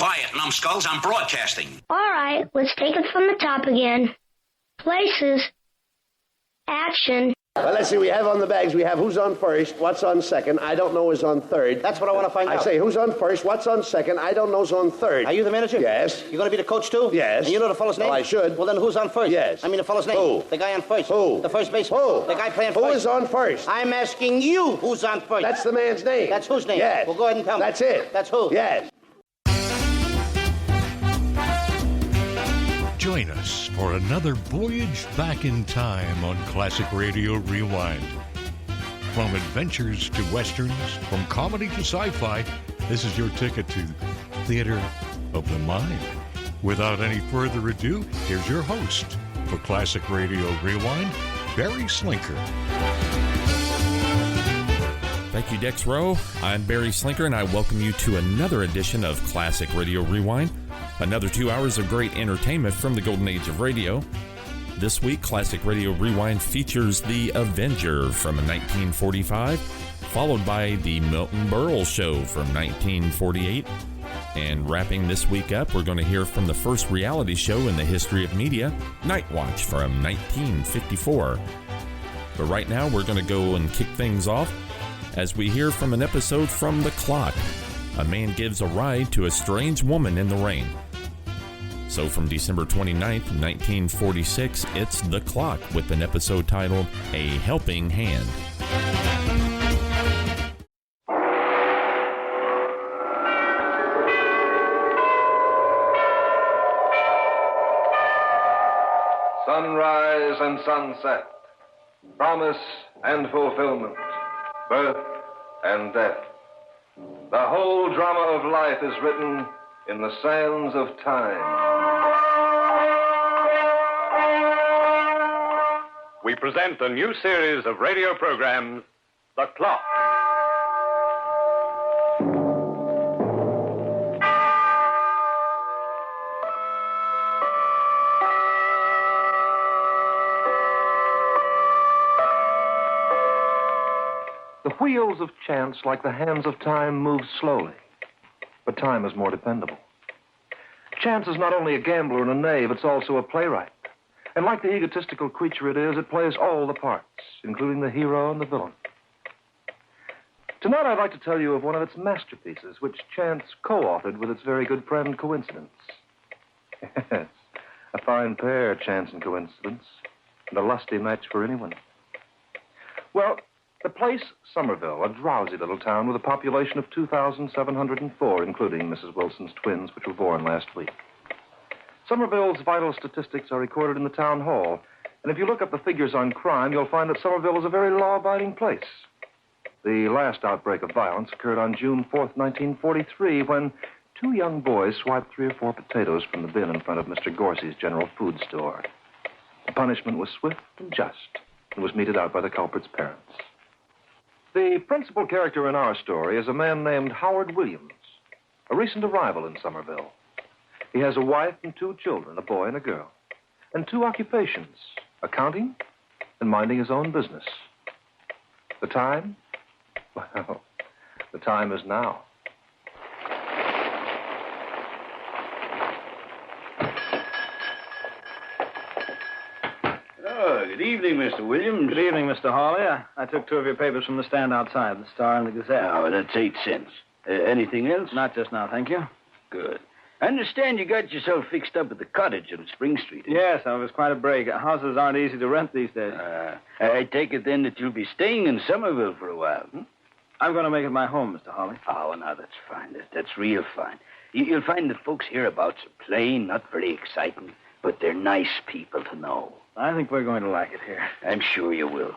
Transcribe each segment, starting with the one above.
Quiet, numbskulls. I'm broadcasting. All right, let's take it from the top again. Places. Action. Well, let's see. We have on the bags, we have who's on first, what's on second, I don't know is on third. That's what I want to find out. I say who's on first, what's on second, I don't know is on third. Are you the manager? Yes. You going to be the coach, too? Yes. And you know the fellow's name? Well, I should. Well, then who's on first? Yes. I mean the fellow's name. Who? The guy on first. Who? The first baseman. Who? The guy playing first. Who is on first? I'm asking you who's on first. That's the man's name. That's whose name? Yes. Well, go ahead and tell me. That's it. That's who? Yes. Join us for another voyage back in time on Classic Radio Rewind. From adventures to westerns, from comedy to sci-fi, this is your ticket to Theater of the Mind. Without any further ado, here's your host for Classic Radio Rewind, Barry Slinker. Thank you, Dex Rowe. I'm Barry Slinker, and I welcome you to another edition of Classic Radio Rewind. Another 2 hours of great entertainment from the golden age of radio. This week, Classic Radio Rewind features The Avenger from 1945, followed by The Milton Berle Show from 1948. And wrapping this week up, we're going to hear from the first reality show in the history of media, NightWatch from 1954. But right now, we're going to go and kick things off as we hear from an episode from The Clock. A man gives a ride to a strange woman in the rain. So from December 29th, 1946, it's The Clock with an episode titled A Helping Hand. Sunrise and sunset, promise and fulfillment, birth and death. The whole drama of life is written in the sands of time. We present a new series of radio programs, The Clock. The wheels of chance, like the hands of time, move slowly. But time is more dependable. Chance is not only a gambler and a knave, it's also a playwright. And like the egotistical creature it is, it plays all the parts, including the hero and the villain. Tonight I'd like to tell you of one of its masterpieces, which Chance co-authored with its very good friend, Coincidence. Yes, a fine pair, Chance and Coincidence, and a lusty match for anyone. Well, the place, Somerville, a drowsy little town with a population of 2,704, including Mrs. Wilson's twins, which were born last week. Somerville's vital statistics are recorded in the town hall, and if you look up the figures on crime, you'll find that Somerville is a very law-abiding place. The last outbreak of violence occurred on June 4th, 1943, when two young boys swiped 3 or 4 potatoes from the bin in front of Mr. Gorsey's general food store. The punishment was swift and just, and was meted out by the culprit's parents. The principal character in our story is a man named Howard Williams, a recent arrival in Somerville. He has a wife and 2 children, a boy and a girl, and 2 occupations, accounting and minding his own business. The time? Well, the time is now. Oh, good evening, Mr. Williams. Good evening, Mr. Hawley. I took 2 of your papers from the stand outside, the Star and the Gazette. Oh, that's 8 cents. Anything else? Not just now, thank you. Good. I understand you got yourself fixed up at the cottage on Spring Street. Yes, it was quite a break. Houses aren't easy to rent these days. I take it then that you'll be staying in Somerville for a while, hmm? I'm going to make it my home, Mr. Hawley. Oh, now that's fine. That's real fine. You'll find that folks hereabouts are plain, not very exciting, but they're nice people to know. I think we're going to like it here. I'm sure you will.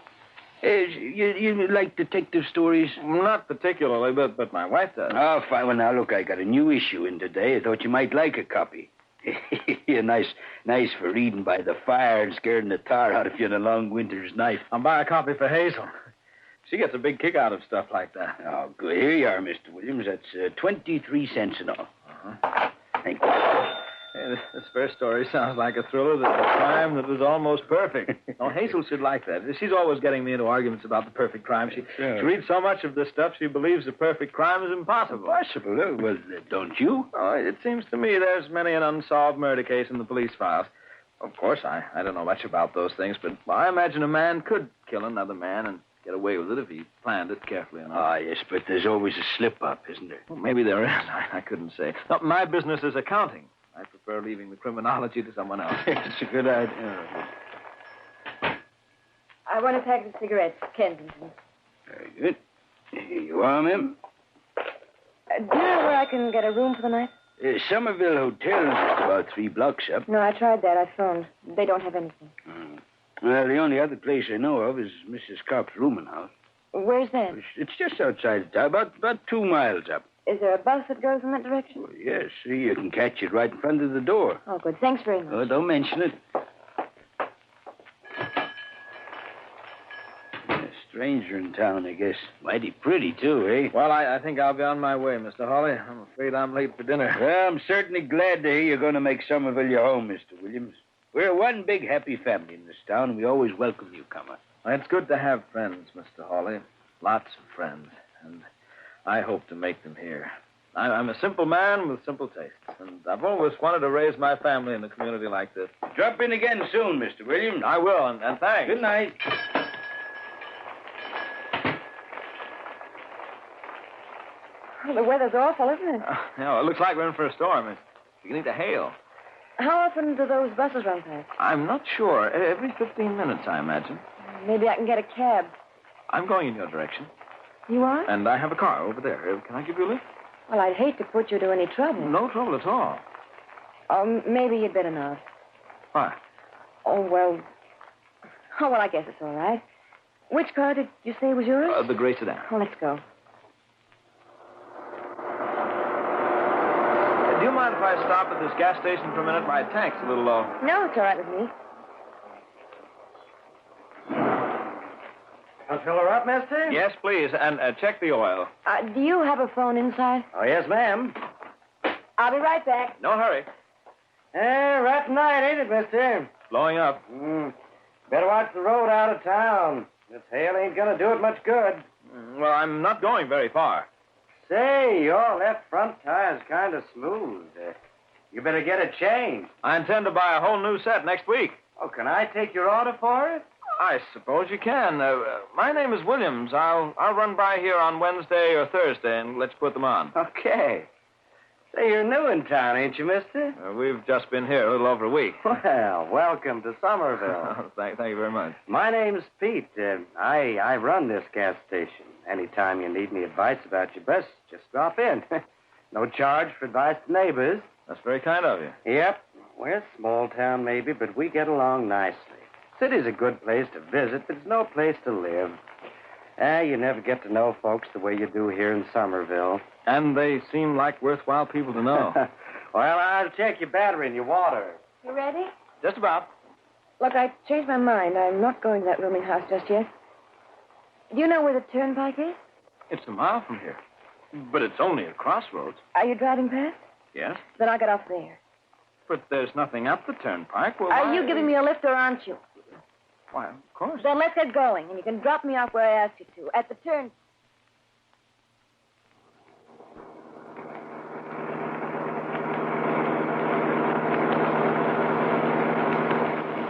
You like detective stories? Not particularly, but my wife does. Oh, fine. Well, now, look, I got a new issue in today. I thought you might like a copy. nice for reading by the fire and scaring the tar out of you on a long winter's night. I'll buy a copy for Hazel. She gets a big kick out of stuff like that. Oh, good. Here you are, Mr. Williams. That's 23 cents and all. Uh-huh. Thank you. Hey, this first story sounds like a thriller that's a crime that was almost perfect. Oh, Hazel should like that. She's always getting me into arguments about the perfect crime. She reads so much of this stuff, she believes the perfect crime is impossible. Impossible? Well, don't you? Oh, it seems to me there's many an unsolved murder case in the police files. Of course, I don't know much about those things, but I imagine a man could kill another man and get away with it if he planned it carefully enough. Ah, yes, but there's always a slip-up, isn't there? Well, maybe there is. I couldn't say. No, my business is accounting. I prefer leaving the criminology to someone else. It's a good idea. I want a pack of cigarettes, Kensington. Very good. Here you are, ma'am. Do you know where I can get a room for the night? Somerville Hotel is just about 3 blocks up. No, I tried that. I phoned. They don't have anything. Well, the only other place I know of is Mrs. Copp's rooming house. Where's that? It's just outside town, about 2 miles up. Is there a bus that goes in that direction? Well, yes, see, you can catch it right in front of the door. Oh, good. Thanks very much. Oh, don't mention it. A stranger in town, I guess. Mighty pretty, too, eh? Well, I think I'll be on my way, Mr. Hawley. I'm afraid I'm late for dinner. Well, I'm certainly glad to hear you're going to make Somerville your home, Mr. Williams. We're one big happy family in this town, and we always welcome newcomers. It's good to have friends, Mr. Hawley. Lots of friends. And I hope to make them here. I'm a simple man with simple tastes, and I've always wanted to raise my family in a community like this. Drop in again soon, Mr. Williams. I will, and thanks. Good night. Oh, the weather's awful, isn't it? It looks like we're in for a storm. It's beginning to hail. How often do those buses run past? I'm not sure. Every 15 minutes, I imagine. Maybe I can get a cab. I'm going in your direction. You are? And I have a car over there. Can I give you a lift? Well, I'd hate to put you to any trouble. No trouble at all. Oh, maybe you'd better not. Why? Oh, well, I guess it's all right. Which car did you say was yours? The gray sedan. Oh, let's go. Do you mind if I stop at this gas station for a minute? My tank's a little low. No, it's all right with me. I'll fill her up, mister? Yes, please. And check the oil. Do you have a phone inside? Oh, yes, ma'am. I'll be right back. No hurry. Right tonight, ain't it, mister? Blowing up. Better watch the road out of town. This hail ain't gonna do it much good. Well, I'm not going very far. Say, your left front tire's kind of smooth. You better get it changed. I intend to buy a whole new set next week. Oh, can I take your order for it? I suppose you can. My name is Williams. I'll run by here on Wednesday or Thursday and let's put them on. Okay. Say, you're new in town, ain't you, mister? We've just been here a little over a week. Well, welcome to Somerville. Thank you very much. My name's Pete. I run this gas station. Anytime you need any advice about your bus, just drop in. No charge for advice to neighbors. That's very kind of you. Yep. We're a small town, maybe, but we get along nicely. City's a good place to visit, but it's no place to live. You never get to know folks the way you do here in Somerville. And they seem like worthwhile people to know. Well, I'll check your battery and your water. You ready? Just about. Look, I changed my mind. I'm not going to that rooming house just yet. Do you know where the turnpike is? It's a mile from here. But it's only a crossroads. Are you driving past? Yes. Then I'll get off there. But there's nothing up the turnpike. Well, Are you giving me a lift or aren't you? Why, of course. Then let's get going, and you can drop me off where I asked you to, at the turn.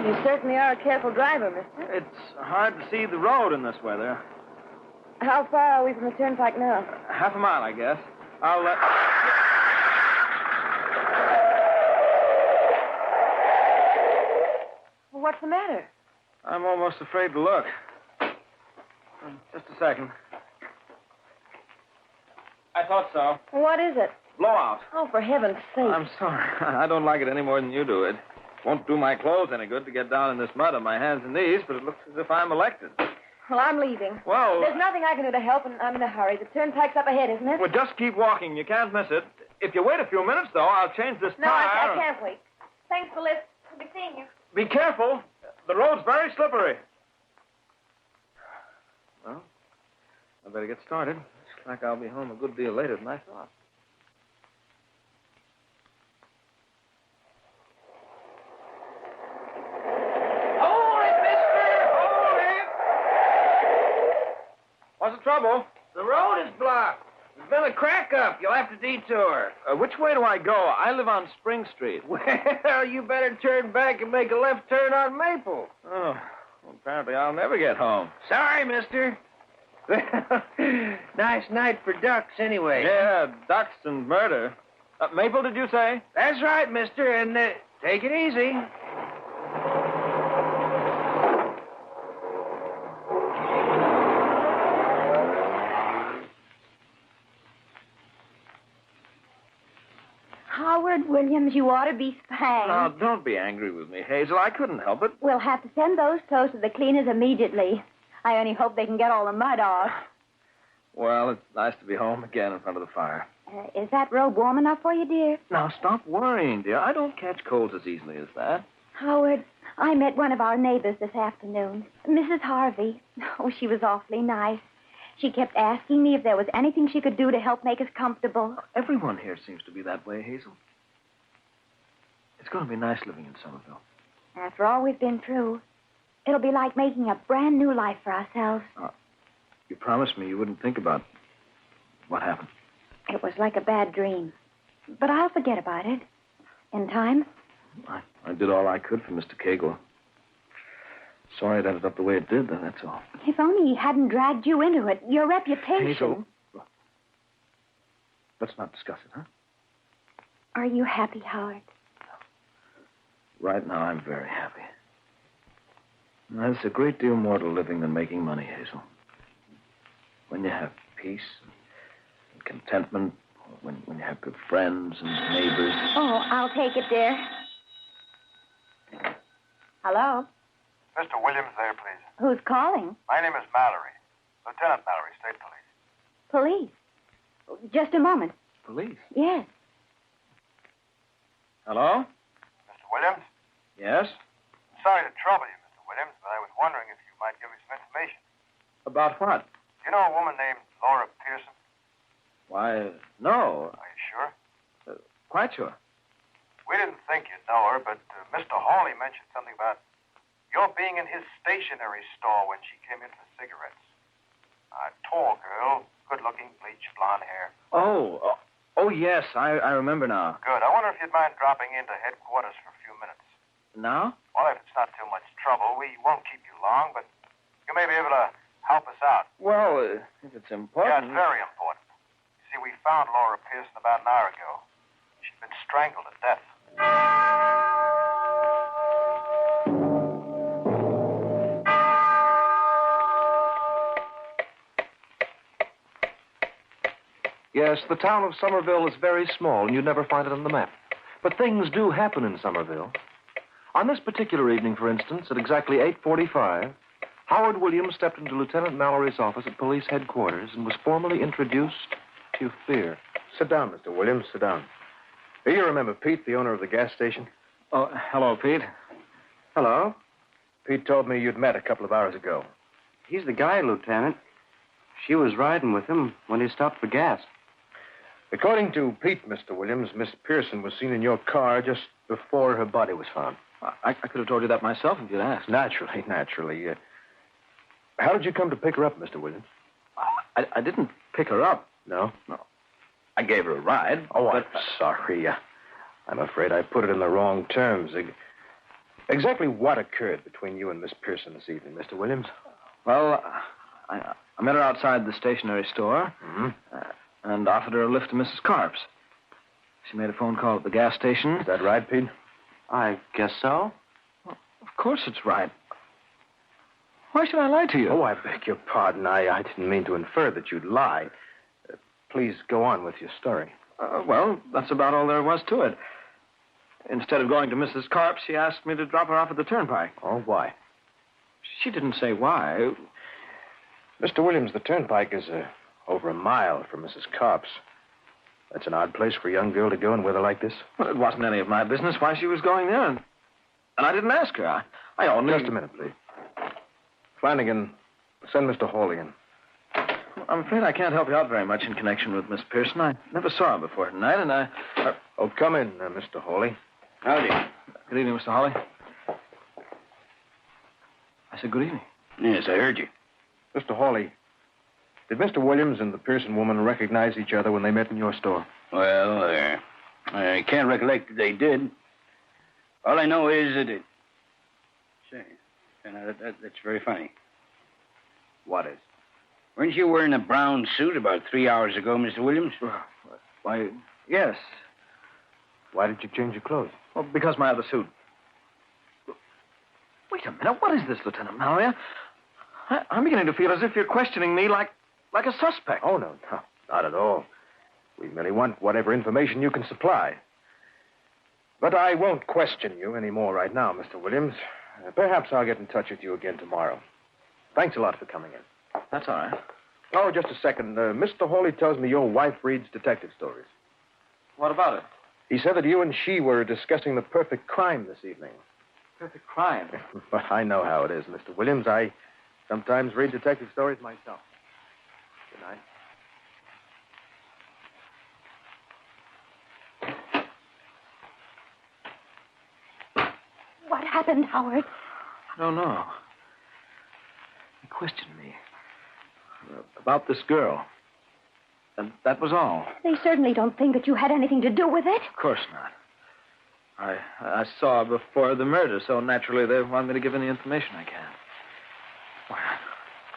You certainly are a careful driver, mister. It's hard to see the road in this weather. How far are we from the turnpike now? Half a mile, I guess. I'll let... Well, what's the matter? I'm almost afraid to look. Just a second. I thought so. What is it? Blowout. Oh, for heaven's sake. I'm sorry. I don't like it any more than you do. It won't do my clothes any good to get down in this mud on my hands and knees, but it looks as if I'm elected. Well, I'm leaving. Well... There's nothing I can do to help, and I'm in a hurry. The turnpike's up ahead, isn't it? Well, just keep walking. You can't miss it. If you wait a few minutes, though, I'll change this No, tire. I can't wait. Thanks for the lift. I'll be seeing you. Be careful. The road's very slippery. Well, I better get started. Looks like I'll be home a good deal later than I thought. trouble? The road is blocked. There's been a crack up. You'll have to detour. Which way do I go? I live on Spring Street. Well, you better turn back and make a left turn on Maple. Oh, well, apparently I'll never get home. Sorry, mister. Nice night for ducks, anyway. Yeah, ducks and murder. Maple, did you say? That's right, mister, and take it easy. Howard Williams, you ought to be spanked. Now, don't be angry with me, Hazel. I couldn't help it. We'll have to send those clothes to the cleaners immediately. I only hope they can get all the mud off. Well, it's nice to be home again in front of the fire. Is that robe warm enough for you, dear? Now, stop worrying, dear. I don't catch colds as easily as that. Howard, I met one of our neighbors this afternoon, Mrs. Harvey. Oh, she was awfully nice. She kept asking me if there was anything she could do to help make us comfortable. Everyone here seems to be that way, Hazel. It's going to be nice living in Somerville. After all we've been through, it'll be like making a brand new life for ourselves. You promised me you wouldn't think about what happened. It was like a bad dream. But I'll forget about it. In time. I did all I could for Mr. Cagle. Sorry it ended up the way it did, that's all. If only he hadn't dragged you into it. Your reputation. Hazel, let's not discuss it, huh? Are you happy, Howard? Right now, I'm very happy. There's a great deal more to living than making money, Hazel. When you have peace and contentment, when you have good friends and neighbors. Oh, I'll take it, dear. Hello? Mr. Williams there, please. Who's calling? My name is Mallory. Lieutenant Mallory, State Police. Police? Just a moment. Police? Yes. Hello? Mr. Williams? Yes? Sorry to trouble you, Mr. Williams, but I was wondering if you might give me some information. About what? You know a woman named Laura Pearson? Why, no. Are you sure? Quite sure. We didn't think you'd know her, but Mr. Hawley mentioned something about your being in his stationery store when she came in for cigarettes. A tall girl, good-looking, bleached blonde hair. Oh, yes, I remember now. Good. I wonder if you'd mind dropping into headquarters for a few minutes. Now? Well, if it's not too much trouble, we won't keep you long, but you may be able to help us out. Well, if it's important. Yeah, it's very important. You see, we found Laura Pearson about an hour ago. She'd been strangled to death. Yes, the town of Somerville is very small, and you'd never find it on the map. But things do happen in Somerville. On this particular evening, for instance, at exactly 8:45, Howard Williams stepped into Lieutenant Mallory's office at police headquarters and was formally introduced to fear. Sit down, Mr. Williams. Sit down. Do you remember Pete, the owner of the gas station? Oh, hello, Pete. Hello. Pete told me you'd met a couple of hours ago. He's the guy, Lieutenant. She was riding with him when he stopped for gas. According to Pete, Mr. Williams, Miss Pearson was seen in your car just before her body was found. I could have told you that myself if you'd asked. Naturally. How did you come to pick her up, Mr. Williams? I didn't pick her up. No? No. I gave her a ride. Oh, I'm sorry. I'm afraid I put it in the wrong terms. Exactly what occurred between you and Miss Pearson this evening, Mr. Williams? Well, I met her outside the stationery store and offered her a lift to Mrs. Carp's. She made a phone call at the gas station. Is that right, Pete? I guess so. Well, of course it's right. Why should I lie to you? Oh, I beg your pardon. I didn't mean to infer that you'd lie. Please go on with your story. Well, that's about all there was to it. Instead of going to Mrs. Carp's, she asked me to drop her off at the turnpike. Oh, why? She didn't say why. Mr. Williams, the turnpike is over a mile from Mrs. Carp's. That's an odd place for a young girl to go in weather like this. Well, it wasn't any of my business why she was going there, and I didn't ask her. I only... Just a minute, please. Flanagan, send Mr. Hawley in. I'm afraid I can't help you out very much in connection with Miss Pearson. I never saw her before tonight, and I... Oh, come in, Mr. Hawley. Howdy. Good evening, Mr. Hawley. I said good evening. Yes, I heard you. Mr. Hawley, Did Mr. Williams and the Pearson woman recognize each other when they met in your store? Well, I can't recollect that they did. All I know is that it... Say, that's very funny. What is? Weren't you wearing a brown suit about 3 hours ago, Mr. Williams? Why, yes. Why did you change your clothes? Well, because my other suit. Wait a minute. What is this, Lieutenant Mallory? I'm beginning to feel as if you're questioning me like a suspect. Oh, no, not at all. We merely want whatever information you can supply. But I won't question you anymore right now, Mr. Williams. Perhaps I'll get in touch with you again tomorrow. Thanks a lot for coming in. That's all right. Oh, just a second. Mr. Hawley tells me your wife reads detective stories. What about it? He said that you and she were discussing the perfect crime this evening. Perfect crime? But I know how it is, Mr. Williams. I sometimes read detective stories myself. Good night. What happened, Howard? I don't know. He questioned me about this girl. And that was all. They certainly don't think that you had anything to do with it. Of course not. I saw her before the murder, so naturally they want me to give any information I can. Why,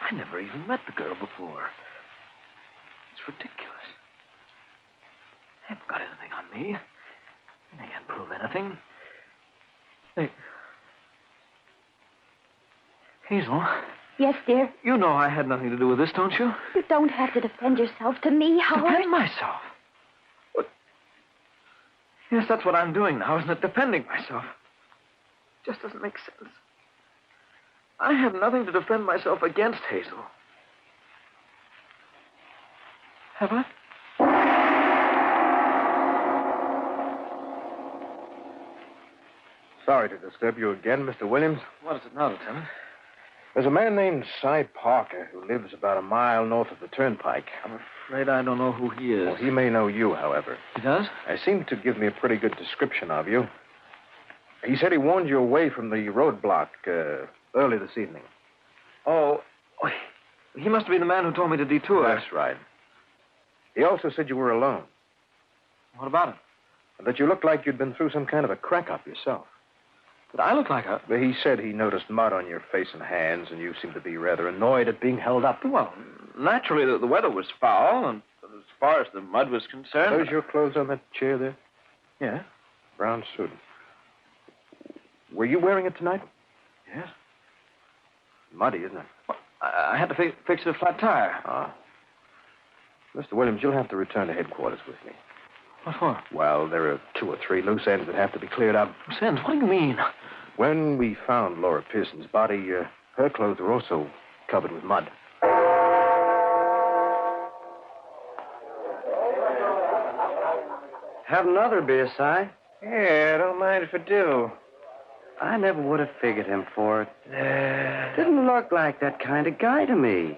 I never even met the girl before. It's ridiculous. They haven't got anything on me. They can't prove anything. Hazel. Yes, dear? You know I had nothing to do with this, don't you? You don't have to defend yourself to me, Howard. Defend myself? What? Yes, that's what I'm doing now, isn't it? Defending myself. It just doesn't make sense. I have nothing to defend myself against, Hazel. Have I? Sorry to disturb you again, Mr. Williams. What is it now, Lieutenant? There's a man named Cy Parker who lives about a mile north of the turnpike. I'm afraid I don't know who he is. Well, he may know you, however. He does? He seemed to give me a pretty good description of you. He said he warned you away from the roadblock early this evening. Oh, he must be the man who told me to detour. That's right. He also said you were alone. What about it? And that you looked like you'd been through some kind of a crack-up yourself. Did I look like a... He said he noticed mud on your face and hands, and you seemed to be rather annoyed at being held up. Well, naturally, the weather was foul, and as far as the mud was concerned... Are those your clothes on that chair there? Yeah. Brown suit. Were you wearing it tonight? Yes. Muddy, isn't it? Well, I had to fix a flat tire. Ah. Mr. Williams, you'll have to return to headquarters with me. What for? Well, there are 2 or 3 loose ends that have to be cleared up. Loose ends? What do you mean? When we found Laura Pearson's body, her clothes were also covered with mud. Have another beer, Si? Yeah, I don't mind if I do. I never would have figured him for it. Didn't look like that kind of guy to me.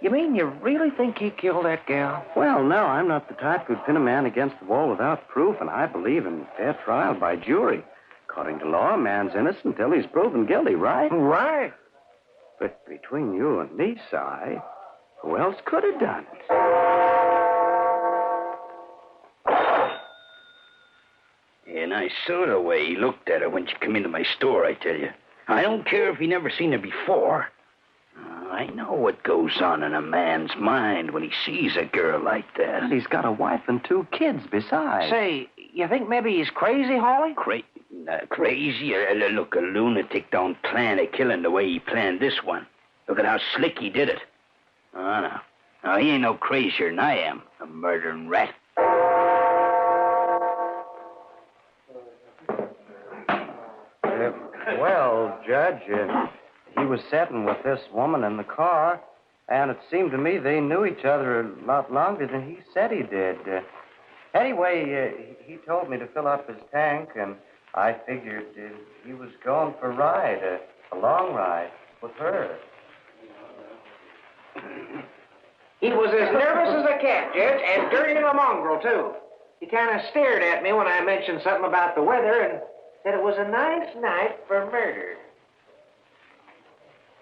You mean you really think he killed that gal? Well, no, I'm not the type who'd pin a man against the wall without proof, and I believe in fair trial by jury. According to law, a man's innocent until he's proven guilty, right? Right. But between you and me, Si, who else could have done it? And I saw the way he looked at her when she come into my store, I tell you. I don't care if he never seen her before. I know what goes on in a man's mind when he sees a girl like that. And he's got a wife and 2 kids besides. Say, you think maybe he's crazy, Hawley? Crazy? Look, a lunatic don't plan a killing the way he planned this one. Look at how slick he did it. Oh, no, he ain't no crazier than I am, a murdering rat. Well, Judge, he was sitting with this woman in the car, and it seemed to me they knew each other a lot longer than he said he did. Anyway, he told me to fill up his tank, and I figured he was going for a ride, a long ride, with her. He was as nervous as a cat, Judge, and dirty as a mongrel, too. He kind of stared at me when I mentioned something about the weather and said it was a nice night for murder.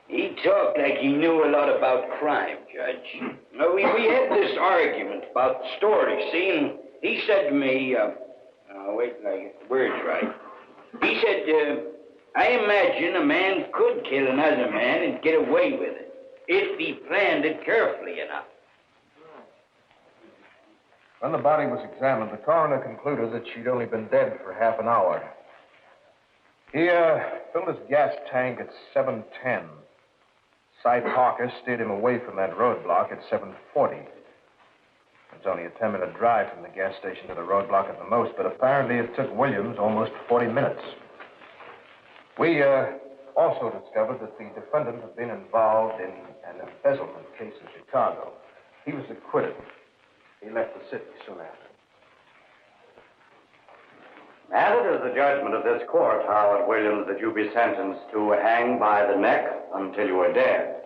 He talked like he knew a lot about crime, Judge. We had this argument about the story, see, and he said to me, wait till I get the words right. He said, I imagine a man could kill another man and get away with it, if he planned it carefully enough. When the body was examined, the coroner concluded that she'd only been dead for half an hour. He filled his gas tank at 7:10. Cy Parker steered him away from that roadblock at 7:40. It's only a 10-minute drive from the gas station to the roadblock at the most, but apparently it took Williams almost 40 minutes. We also discovered that the defendant had been involved in an embezzlement case in Chicago. He was acquitted. He left the city soon after. And it is the judgment of this court, Howard Williams, that you be sentenced to hang by the neck until you are dead.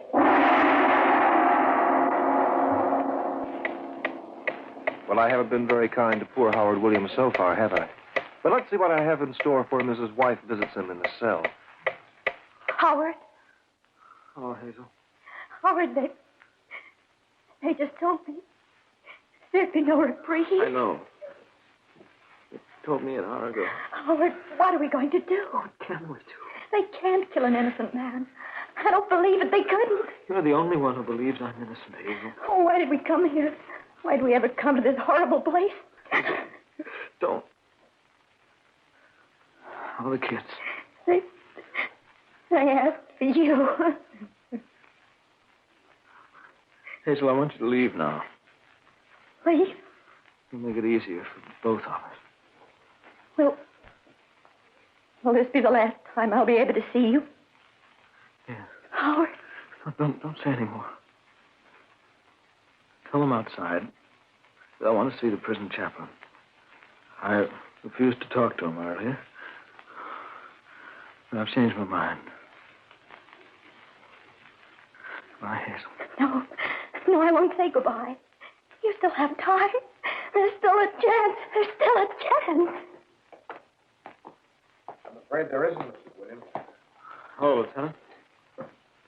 Well, I haven't been very kind to poor Howard Williams so far, have I? But let's see what I have in store for him as his wife visits him in the cell. Howard. Hello, Hazel. Howard, they just told me there'd be no reprieve. I know. You told me an hour ago. Howard, what are we going to do? What can we do? They can't kill an innocent man. I don't believe it. They couldn't. You're the only one who believes I'm innocent, Hazel. Oh, why did we come here? Why did we ever come to this horrible place? Don't. All the kids. They asked for you. Hazel, I want you to leave now. Leave? It'll make it easier for both of us. Will this be the last time I'll be able to see you? Yes. Howard. Don't say any more. Tell them outside. I want to see the prison chaplain. I refused to talk to him earlier. But I've changed my mind. Bye, Hazel. No, I won't say goodbye. You still have time. There's still a chance. There's still a chance. I'm afraid there isn't, Mr. Williams. Hello, Lieutenant.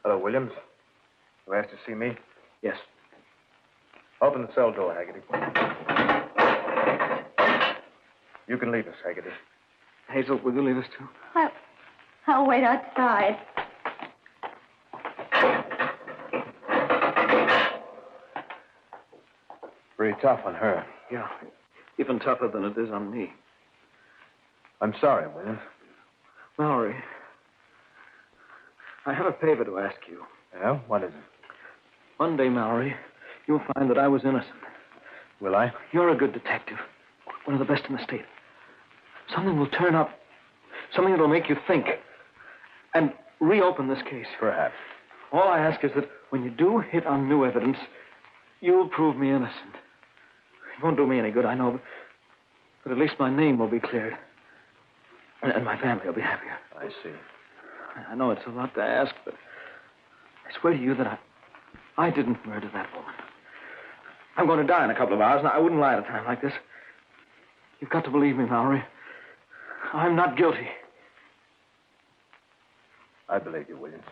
Hello, Williams. You asked to see me? Yes. Open the cell door, Haggerty. You can leave us, Haggerty. Hazel, will you leave us, too? I'll wait outside. Pretty tough on her. Yeah, even tougher than it is on me. I'm sorry, Williams. Mallory, I have a favor to ask you. Yeah? What is it? One day, Mallory, you'll find that I was innocent. Will I? You're a good detective. One of the best in the state. Something will turn up. Something that'll make you think. And reopen this case. Perhaps. All I ask is that when you do hit on new evidence, you'll prove me innocent. It won't do me any good, I know, but at least my name will be cleared. And my family will be happier. I see. I know it's a lot to ask, but I swear to you that I didn't murder that woman. I'm going to die in a couple of hours, and I wouldn't lie at a time like this. You've got to believe me, Mallory. I'm not guilty. I believe you, Williams.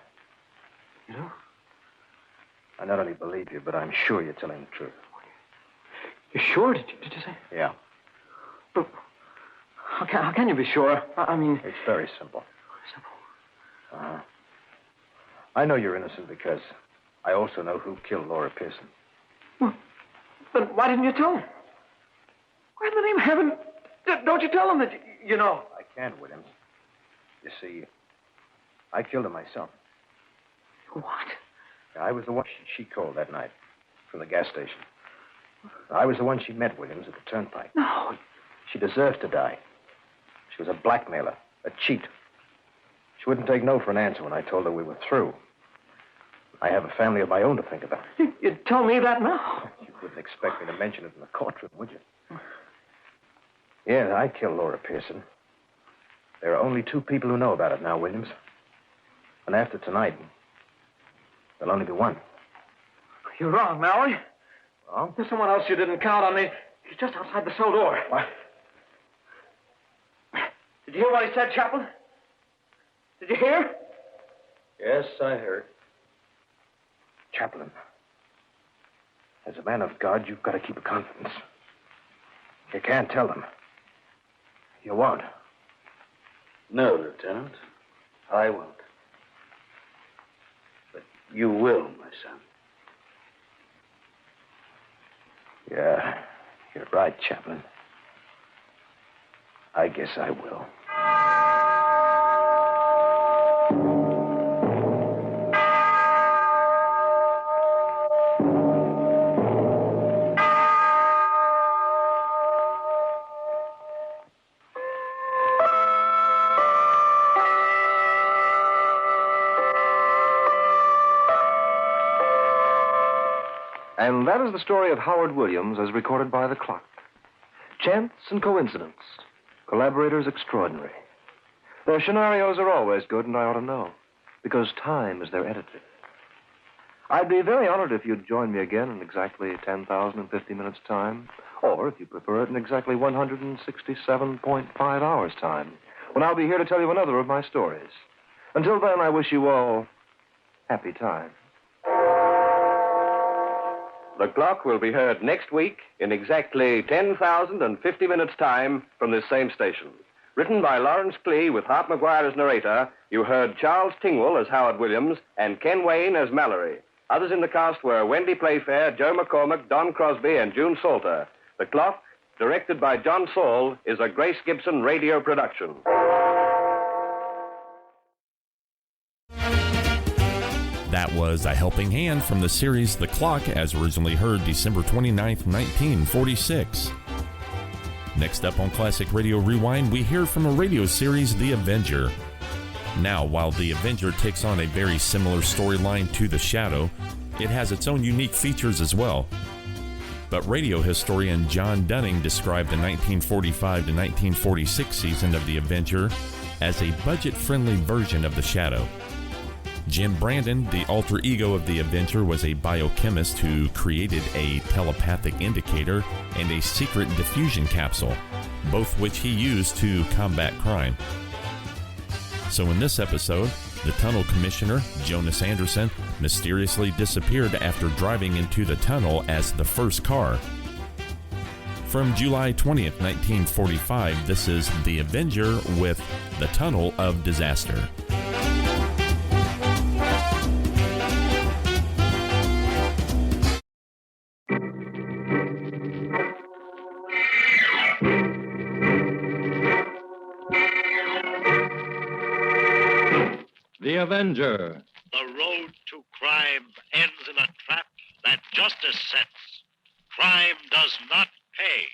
You do? I not only believe you, but I'm sure you're telling the truth. You're sure? Did you say? Yeah. But how can you be sure? I mean... It's very simple. Simple? I know you're innocent because I also know who killed Laura Pearson. Well, then why didn't you tell him? Why in the name of heaven don't you tell him that you know? I can't, Williams. You see, I killed her myself. What? I was the one she called that night from the gas station. I was the one she met, Williams, at the turnpike. No. She deserved to die. She was a blackmailer, a cheat. She wouldn't take no for an answer when I told her we were through. I have a family of my own to think about. You'd tell me that now. You wouldn't expect me to mention it in the courtroom, would you? Yeah, I killed Laura Pearson. There are only 2 people who know about it now, Williams. And after tonight, there'll only be one. You're wrong, Mallory. Wrong? There's someone else you didn't count on. He's just outside the cell door. What? Did you hear what he said, Chaplain? Did you hear? Yes, I heard. Chaplain, as a man of God, you've got to keep a confidence. You can't tell them. You won't. No, Lieutenant. I won't. But you will, my son. Yeah, you're right, Chaplain. I guess I will. And that is the story of Howard Williams as recorded by the clock. Chance and coincidence. Collaborators extraordinary. Their scenarios are always good, and I ought to know, because time is their editor. I'd be very honored if you'd join me again in exactly 10,050 minutes' time, or, if you prefer it, in exactly 167.5 hours' time, when I'll be here to tell you another of my stories. Until then, I wish you all happy time. The Clock will be heard next week in exactly 10,050 minutes' time from this same station. Written by Lawrence Klee with Hart McGuire as narrator, you heard Charles Tingwell as Howard Williams and Ken Wayne as Mallory. Others in the cast were Wendy Playfair, Joe McCormick, Don Crosby, and June Salter. The Clock, directed by John Saul, is a Grace Gibson radio production. That was A Helping Hand from the series The Clock, as originally heard December 29th, 1946. Next up on Classic Radio Rewind, we hear from a radio series, The Avenger. Now, while The Avenger takes on a very similar storyline to The Shadow, it has its own unique features as well. But radio historian John Dunning described the 1945 to 1946 season of The Avenger as a budget-friendly version of The Shadow. Jim Brandon, the alter ego of the Avenger, was a biochemist who created a telepathic indicator and a secret diffusion capsule, both which he used to combat crime. So in this episode, the tunnel commissioner, Jonas Anderson, mysteriously disappeared after driving into the tunnel as the first car. From July 20th, 1945, this is The Avenger with The Tunnel of Disaster. The Avenger. The road to crime ends in a trap that justice sets. Crime does not pay.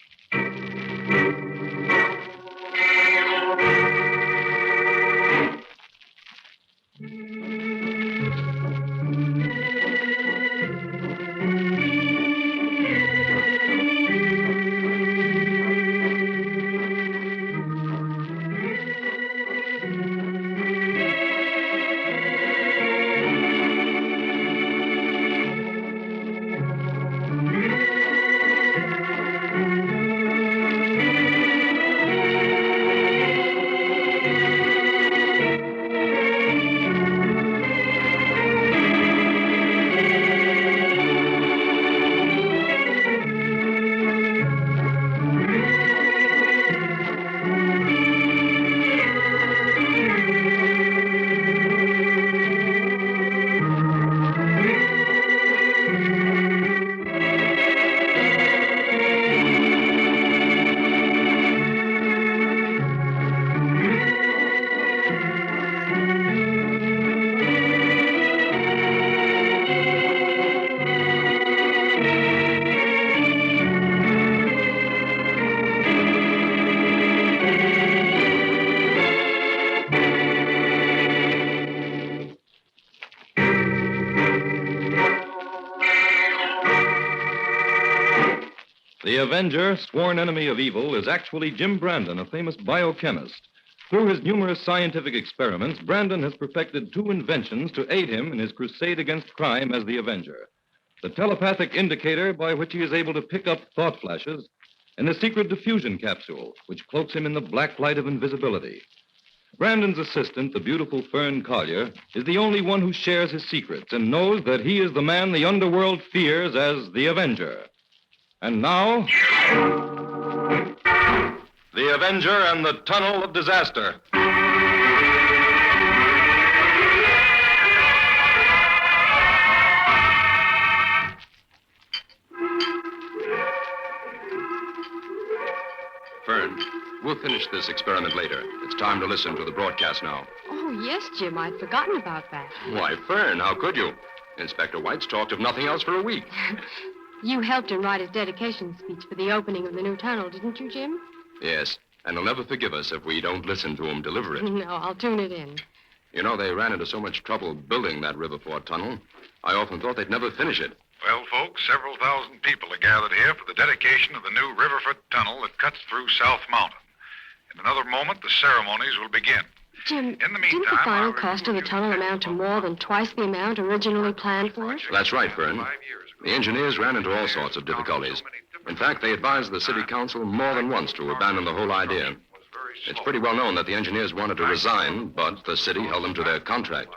The Avenger, sworn enemy of evil, is actually Jim Brandon, a famous biochemist. Through his numerous scientific experiments, Brandon has perfected two inventions to aid him in his crusade against crime as the Avenger. The telepathic indicator by which he is able to pick up thought flashes, and the secret diffusion capsule, which cloaks him in the black light of invisibility. Brandon's assistant, the beautiful Fern Collier, is the only one who shares his secrets and knows that he is the man the underworld fears as the Avenger. And now, the Avenger and the Tunnel of Disaster. Fern, we'll finish this experiment later. It's time to listen to the broadcast now. Oh, yes, Jim. I'd forgotten about that. Why, Fern, how could you? Inspector White's talked of nothing else for a week. You helped him write his dedication speech for the opening of the new tunnel, didn't you, Jim? Yes, and he'll never forgive us if we don't listen to him deliver it. No, I'll tune it in. You know, they ran into so much trouble building that Riverford tunnel. I often thought they'd never finish it. Well, folks, several thousand people are gathered here for the dedication of the new Riverford Tunnel that cuts through South Mountain. In another moment, the ceremonies will begin. Jim, In the didn't the meantime, final cost of the tunnel amount to more than twice the amount originally planned for it? That's right, Fern. The engineers ran into all sorts of difficulties. In fact, they advised the city council more than once to abandon the whole idea. It's pretty well known that the engineers wanted to resign, but the city held them to their contract.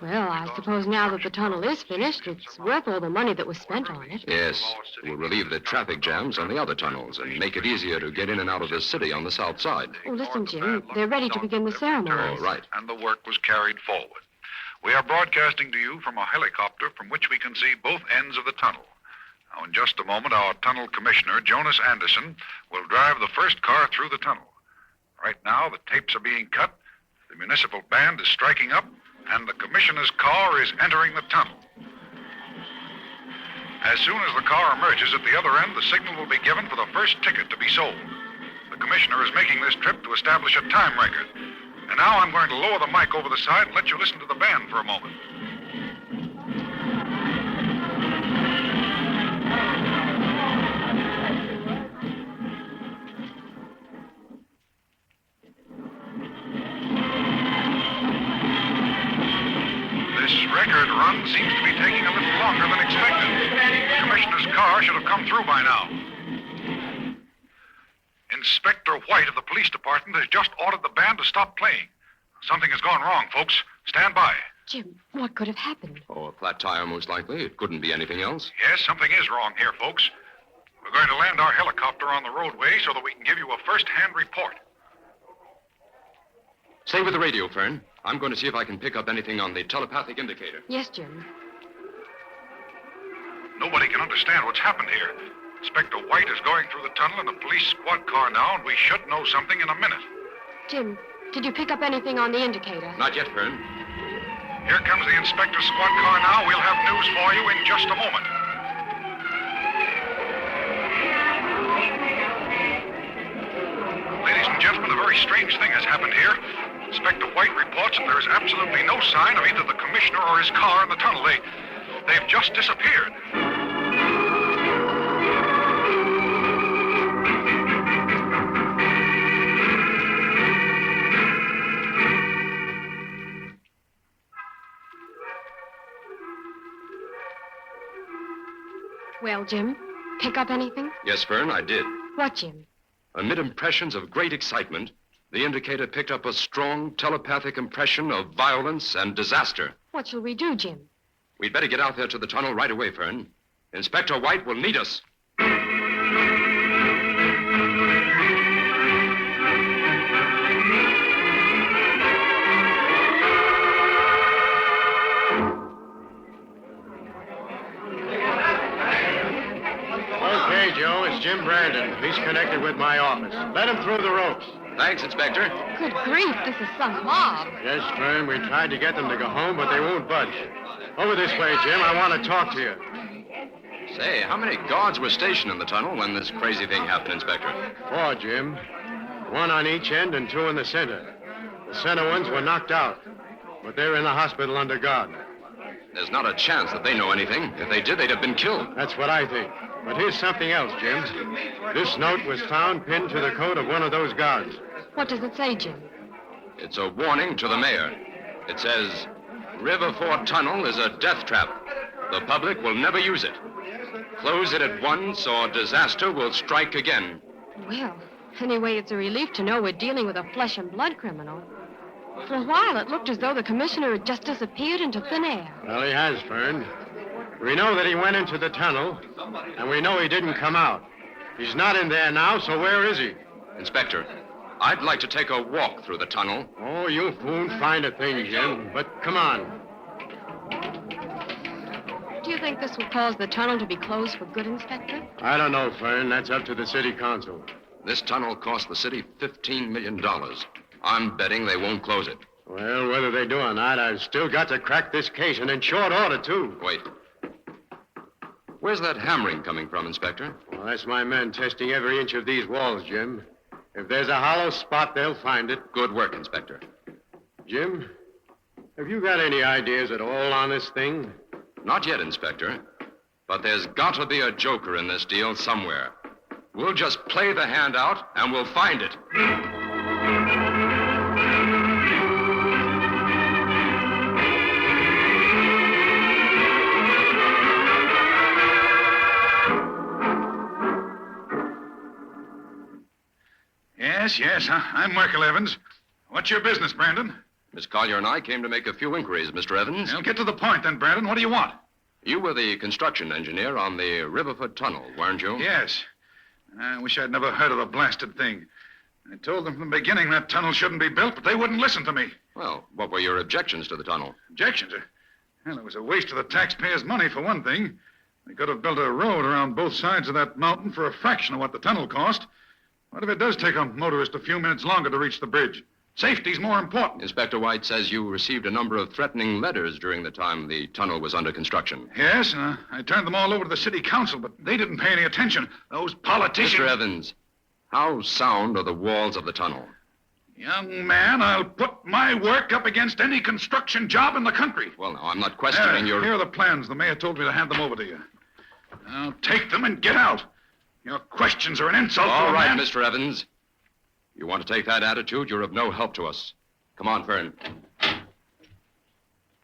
Well, I suppose now that the tunnel is finished, it's worth all the money that was spent on it. Yes, it will relieve the traffic jams on the other tunnels and make it easier to get in and out of the city on the south side. Oh, listen, Jim, they're ready to begin the ceremonies. Oh, right. And the work was carried forward. We are broadcasting to you from a helicopter from which we can see both ends of the tunnel. Now, in just a moment, our tunnel commissioner, Jonas Anderson, will drive the first car through the tunnel. Right now, the tapes are being cut, the municipal band is striking up, and the commissioner's car is entering the tunnel. As soon as the car emerges at the other end, the signal will be given for the first ticket to be sold. The commissioner is making this trip to establish a time record. And now I'm going to lower the mic over the side and let you listen to the band for a moment. This record run seems to be taking a little longer than expected. The commissioner's car should have come through by now. Inspector White of the police department has just ordered the band to stop playing. Something has gone wrong, folks. Stand by. Jim, what could have happened? Oh, a flat tire, most likely. It couldn't be anything else. Yes, something is wrong here, folks. We're going to land our helicopter on the roadway so that we can give you a first-hand report. Stay with the radio, Fern. I'm going to see if I can pick up anything on the telepathic indicator. Yes, Jim. Nobody can understand what's happened here. Inspector White is going through the tunnel in a police squad car now, and we should know something in a minute. Jim, did you pick up anything on the indicator? Not yet, Fern. Here comes the inspector squad car now. We'll have news for you in just a moment. Ladies and gentlemen, a very strange thing has happened here. Inspector White reports that there is absolutely no sign of either the commissioner or his car in the tunnel. They've just disappeared. Well, Jim, pick up anything? Yes, Fern, I did. What, Jim? Amid impressions of great excitement, the indicator picked up a strong telepathic impression of violence and disaster. What shall we do, Jim? We'd better get out there to the tunnel right away, Fern. Inspector White will need us. Okay, Joe, it's Jim Brandon. He's connected with my office. Let him through the ropes. Thanks, Inspector. Good grief, this is some mob. Yes, Fern, we tried to get them to go home, but they won't budge. Over this way, Jim. I want to talk to you. Say, how many guards were stationed in the tunnel when this crazy thing happened, Inspector? 4, Jim. 1 on each end and 2 in the center. The center ones were knocked out, but they're in the hospital under guard. There's not a chance that they know anything. If they did, they'd have been killed. That's what I think. But here's something else, Jim. This note was found pinned to the coat of one of those guards. What does it say, Jim? It's a warning to the mayor. It says, Riverford Tunnel is a death trap. The public will never use it. Close it at once or disaster will strike again. Well, anyway, it's a relief to know we're dealing with a flesh and blood criminal. For a while, it looked as though the commissioner had just disappeared into thin air. Well, he has, Fern. We know that he went into the tunnel, and we know he didn't come out. He's not in there now, so where is he? Inspector, I'd like to take a walk through the tunnel. Oh, you won't find a thing, Jim. But come on. Do you think this will cause the tunnel to be closed for good, Inspector? I don't know, Fern. That's up to the city council. This tunnel cost the city $15 million. I'm betting they won't close it. Well, whether they do or not, I've still got to crack this case, and in short order, too. Wait. Where's that hammering coming from, Inspector? Well, that's my men testing every inch of these walls, Jim. If there's a hollow spot, they'll find it. Good work, Inspector. Jim, have you got any ideas at all on this thing? Not yet, Inspector. But there's got to be a joker in this deal somewhere. We'll just play the hand out, and we'll find it. Yes, I'm Michael Evans. What's your business, Brandon? Miss Collier and I came to make a few inquiries, Mr. Evans. Well, get to the point then, Brandon. What do you want? You were the construction engineer on the Riverfoot Tunnel, weren't you? Yes. I wish I'd never heard of the blasted thing. I told them from the beginning that tunnel shouldn't be built, but they wouldn't listen to me. Well, what were your objections to the tunnel? Objections? Well, it was a waste of the taxpayers' money, for one thing. They could have built a road around both sides of that mountain for a fraction of what the tunnel cost. What if it does take a motorist a few minutes longer to reach the bridge? Safety's more important. Inspector White says you received a number of threatening letters during the time the tunnel was under construction. Yes, I turned them all over to the city council, but they didn't pay any attention. Those politicians... Mr. Evans, how sound are the walls of the tunnel? Young man, I'll put my work up against any construction job in the country. Well, now, I'm not questioning your... Here are the plans. The mayor told me to hand them over to you. Now, take them and get out. Your questions are an insult All to a right, man. Mr. Evans. You want to take that attitude, you're of no help to us. Come on, Fern.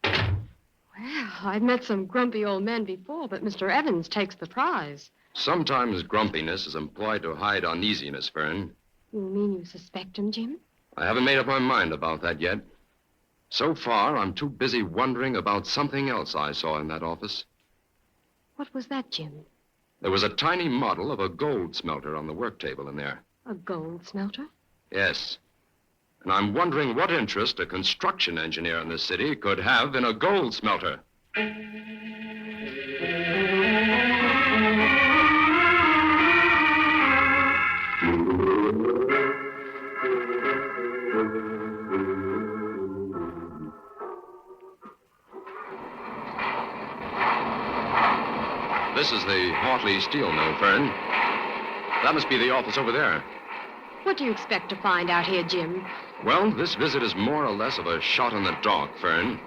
Well, I've met some grumpy old men before, but Mr. Evans takes the prize. Sometimes grumpiness is employed to hide uneasiness, Fern. You mean you suspect him, Jim? I haven't made up my mind about that yet. So far, I'm too busy wondering about something else I saw in that office. What was that, Jim? There was a tiny model of a gold smelter on the work table in there. A gold smelter? Yes. And I'm wondering what interest a construction engineer in this city could have in a gold smelter. This is the Hartley Steel Mill, Fern. That must be the office over there. What do you expect to find out here, Jim? Well, this visit is more or less of a shot in the dark, Fern.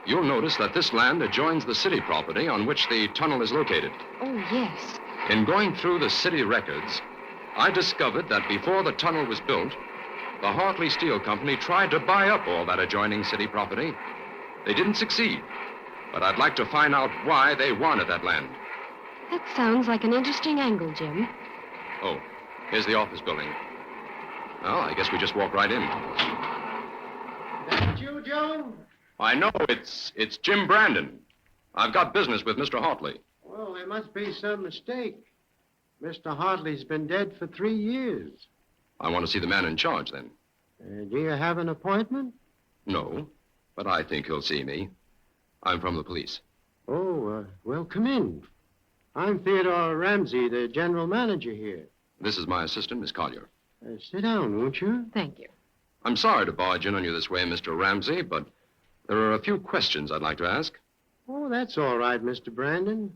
You'll notice that this land adjoins the city property on which the tunnel is located. Oh, yes. In going through the city records, I discovered that before the tunnel was built, the Hartley Steel Company tried to buy up all that adjoining city property. They didn't succeed, but I'd like to find out why they wanted that land. That sounds like an interesting angle, Jim. Oh, here's the office building. Well, I guess we just walk right in. That you, Joe? I know, it's Jim Brandon. I've got business with Mr. Hartley. Well, there must be some mistake. Mr. Hartley's been dead for 3 years. I want to see the man in charge, then. Do you have an appointment? No, but I think he'll see me. I'm from the police. Oh, well, come in. I'm Theodore Ramsey, the general manager here. This is my assistant, Miss Collier. Sit down, won't you? Thank you. I'm sorry to barge in on you this way, Mr. Ramsey, but there are a few questions I'd like to ask. Oh, that's all right, Mr. Brandon.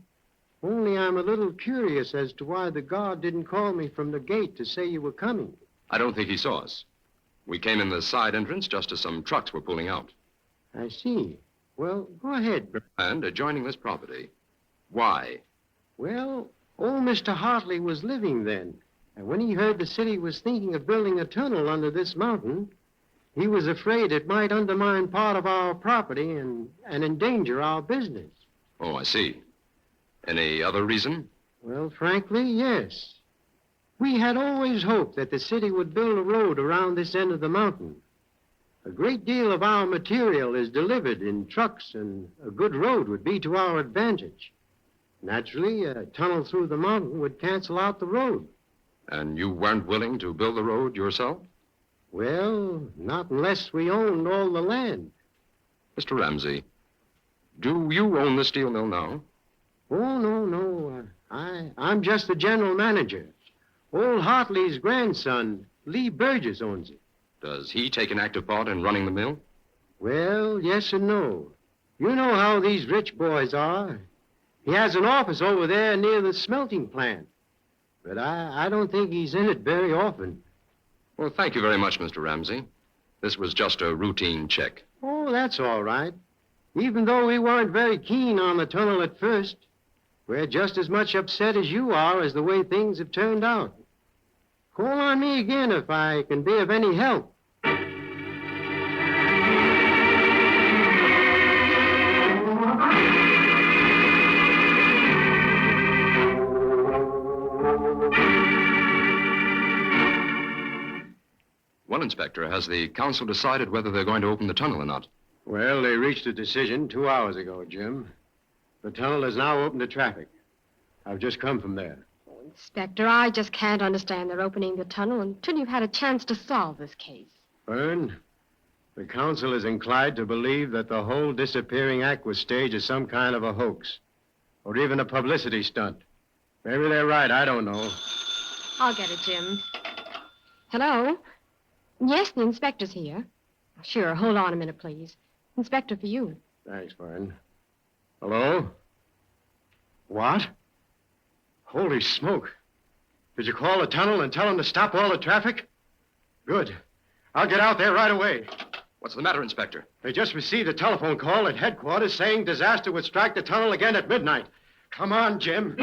Only I'm a little curious as to why the guard didn't call me from the gate to say you were coming. I don't think he saw us. We came in the side entrance just as some trucks were pulling out. I see. Well, go ahead. And adjoining this property. Why? Well, old Mr. Hartley was living then. And when he heard the city was thinking of building a tunnel under this mountain, he was afraid it might undermine part of our property and endanger our business. Oh, I see. Any other reason? Well, frankly, yes. We had always hoped that the city would build a road around this end of the mountain. A great deal of our material is delivered in trucks, and a good road would be to our advantage. Naturally, a tunnel through the mountain would cancel out the road. And you weren't willing to build the road yourself? Well, not unless we owned all the land. Mr. Ramsey, do you own the steel mill now? Oh, no. I'm just the general manager. Old Hartley's grandson, Lee Burgess, owns it. Does he take an active part in running the mill? Well, yes and no. You know how these rich boys are. He has an office over there near the smelting plant. But I don't think he's in it very often. Well, thank you very much, Mr. Ramsey. This was just a routine check. Oh, that's all right. Even though we weren't very keen on the tunnel at first, we're just as much upset as you are as the way things have turned out. Call on me again if I can be of any help. Well, Inspector, has the council decided whether they're going to open the tunnel or not? Well, they reached a decision 2 hours ago, Jim. The tunnel is now open to traffic. I've just come from there. Inspector, I just can't understand their opening the tunnel until you've had a chance to solve this case. Fern, the council is inclined to believe that the whole disappearing act was staged as some kind of a hoax, or even a publicity stunt. Maybe they're right, I don't know. I'll get it, Jim. Hello? Yes, the inspector's here. Sure, hold on a minute, please. Inspector, for you. Thanks, Fern. Hello? What? Holy smoke. Did you call the tunnel and tell them to stop all the traffic? Good. I'll get out there right away. What's the matter, Inspector? They just received a telephone call at headquarters saying disaster would strike the tunnel again at midnight. Come on, Jim.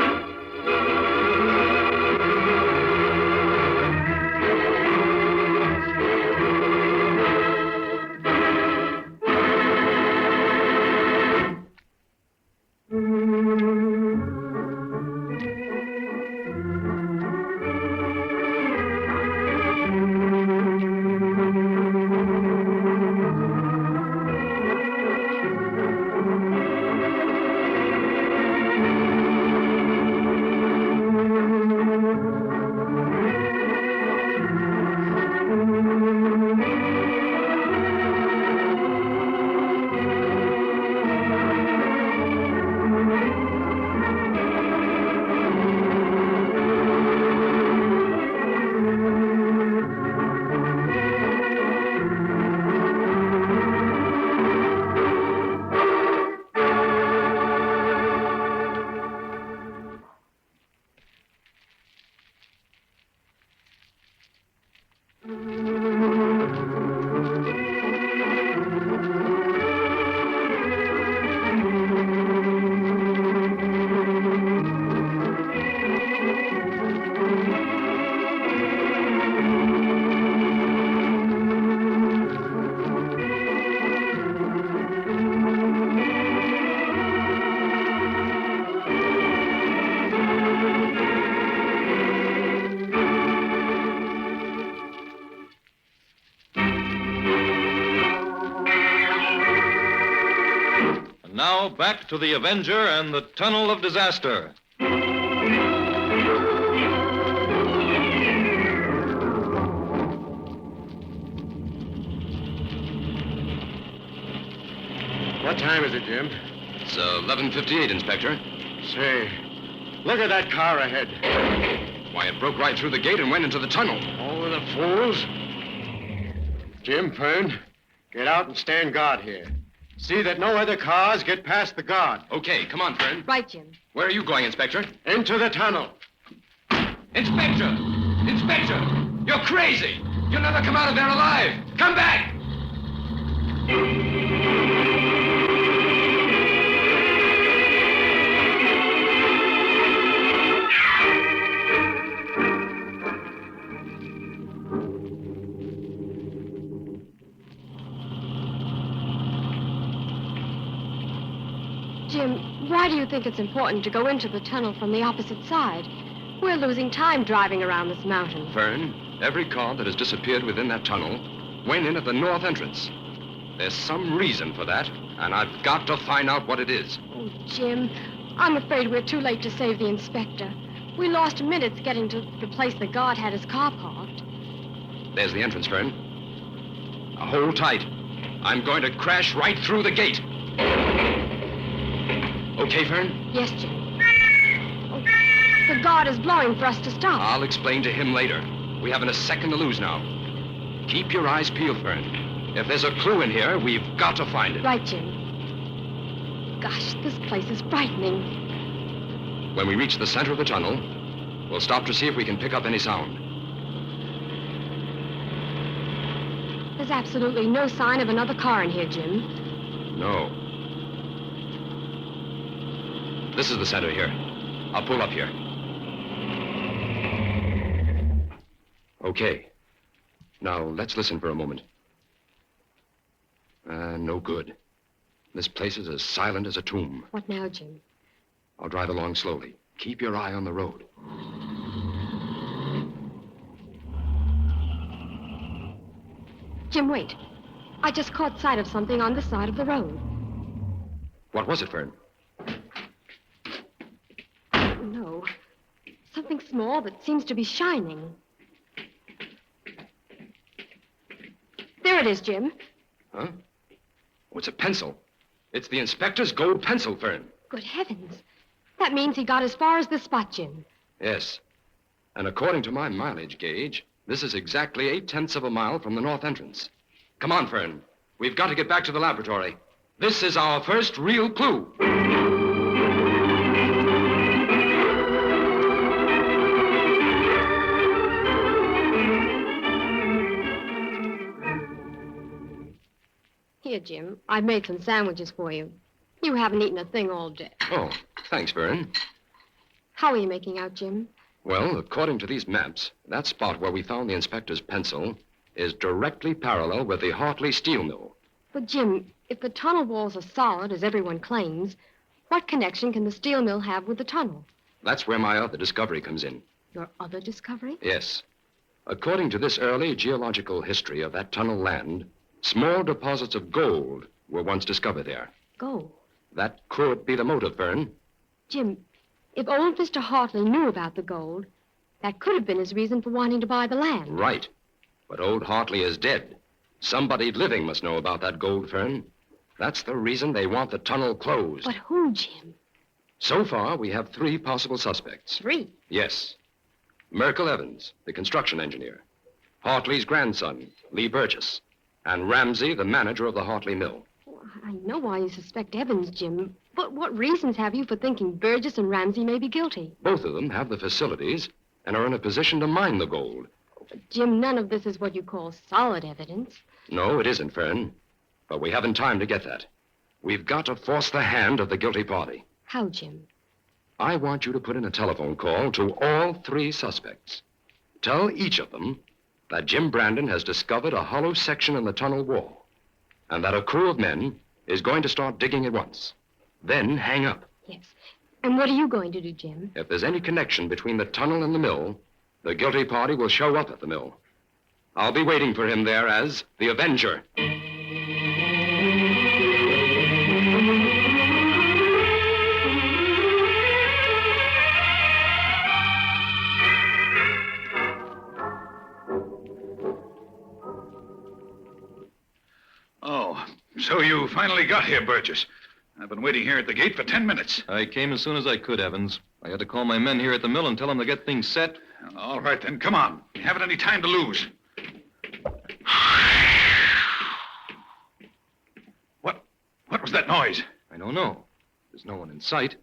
Now back to the Avenger and the Tunnel of Disaster. What time is it, Jim? It's 11:58, Inspector. Say, look at that car ahead. Why, it broke right through the gate and went into the tunnel. Oh, the fools. Jim, Fern, get out and stand guard here. See that no other cars get past the guard. Okay, come on, Fern. Right, Jim. Where are you going, Inspector? Into the tunnel. Inspector! Inspector! You're crazy! You'll never come out of there alive! Come back! Jim, why do you think it's important to go into the tunnel from the opposite side? We're losing time driving around this mountain. Fern, every car that has disappeared within that tunnel went in at the north entrance. There's some reason for that, and I've got to find out what it is. Oh, Jim, I'm afraid we're too late to save the inspector. We lost minutes getting to the place the guard had his car parked. There's the entrance, Fern. Now, hold tight. I'm going to crash right through the gate. Okay, Fern? Yes, Jim. Oh, the guard is blowing for us to stop. I'll explain to him later. We haven't a second to lose now. Keep your eyes peeled, Fern. If there's a clue in here, we've got to find it. Right, Jim. Gosh, this place is frightening. When we reach the center of the tunnel, we'll stop to see if we can pick up any sound. There's absolutely no sign of another car in here, Jim. No. This is the center here. I'll pull up here. Okay. Now, let's listen for a moment. No good. This place is as silent as a tomb. What now, Jim? I'll drive along slowly. Keep your eye on the road. Jim, wait. I just caught sight of something on this side of the road. What was it, Fern? No. Something small that seems to be shining. There it is, Jim. Huh? Oh, it's a pencil. It's the inspector's gold pencil, Fern. Good heavens. That means he got as far as this spot, Jim. Yes. And according to my mileage gauge, this is exactly 0.8 of a mile from the north entrance. Come on, Fern. We've got to get back to the laboratory. This is our first real clue. Here, Jim. I've made some sandwiches for you. You haven't eaten a thing all day. Oh, thanks, Fern. How are you making out, Jim? Well, according to these maps, that spot where we found the inspector's pencil is directly parallel with the Hartley steel mill. But, Jim, if the tunnel walls are solid, as everyone claims, what connection can the steel mill have with the tunnel? That's where my other discovery comes in. Your other discovery? Yes. According to this early geological history of that tunnel land, small deposits of gold were once discovered there. Gold? That could be the motive, Fern. Jim, if old Mr. Hartley knew about the gold, that could have been his reason for wanting to buy the land. Right. But old Hartley is dead. Somebody living must know about that gold, Fern. That's the reason they want the tunnel closed. But who, Jim? So far, we have 3 possible suspects. 3? Yes. Merkel Evans, the construction engineer. Hartley's grandson, Lee Burgess. And Ramsey, the manager of the Hartley mill. I know why you suspect Evans, Jim. But what reasons have you for thinking Burgess and Ramsey may be guilty? Both of them have the facilities and are in a position to mine the gold. But, Jim, none of this is what you call solid evidence. No, it isn't, Fern. But we haven't time to get that. We've got to force the hand of the guilty party. How, Jim? I want you to put in a telephone call to all 3 suspects. Tell each of them that Jim Brandon has discovered a hollow section in the tunnel wall, and that a crew of men is going to start digging at once. Then hang up. Yes. And what are you going to do, Jim? If there's any connection between the tunnel and the mill, the guilty party will show up at the mill. I'll be waiting for him there as the Avenger. Oh, so you finally got here, Burgess. I've been waiting here at the gate for 10 minutes. I came as soon as I could, Evans. I had to call my men here at the mill and tell them to get things set. All right, then, come on. We haven't any time to lose. What was that noise? I don't know. There's no one in sight.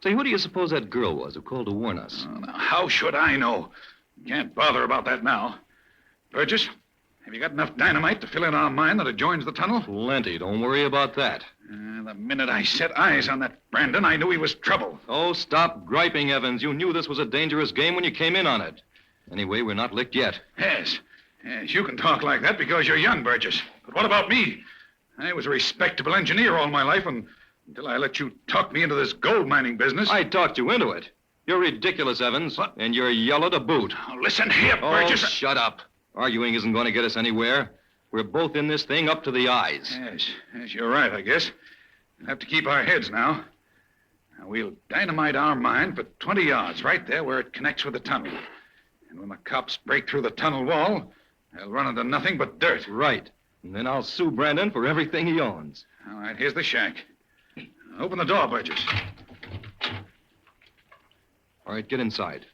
Say, who do you suppose that girl was who called to warn us? Now, how should I know? Can't bother about that now. Burgess, have you got enough dynamite to fill in our mine that adjoins the tunnel? Plenty. Don't worry about that. The minute I set eyes on that Brandon, I knew he was trouble. Oh, stop griping, Evans. You knew this was a dangerous game when you came in on it. Anyway, we're not licked yet. Yes, you can talk like that because you're young, Burgess. But what about me? I was a respectable engineer all my life until I let you talk me into this gold mining business. I talked you into it. You're ridiculous, Evans. What? And you're yellow to boot. Oh, listen here, Burgess. Oh, shut up. Arguing isn't going to get us anywhere. We're both in this thing up to the eyes. Yes, you're right, I guess. We'll have to keep our heads now. We'll dynamite our mine for 20 yards, right there where it connects with the tunnel. And when the cops break through the tunnel wall, they'll run into nothing but dirt. Right. And then I'll sue Brandon for everything he owns. All right, here's the shack. Open the door, Burgess. All right, get inside.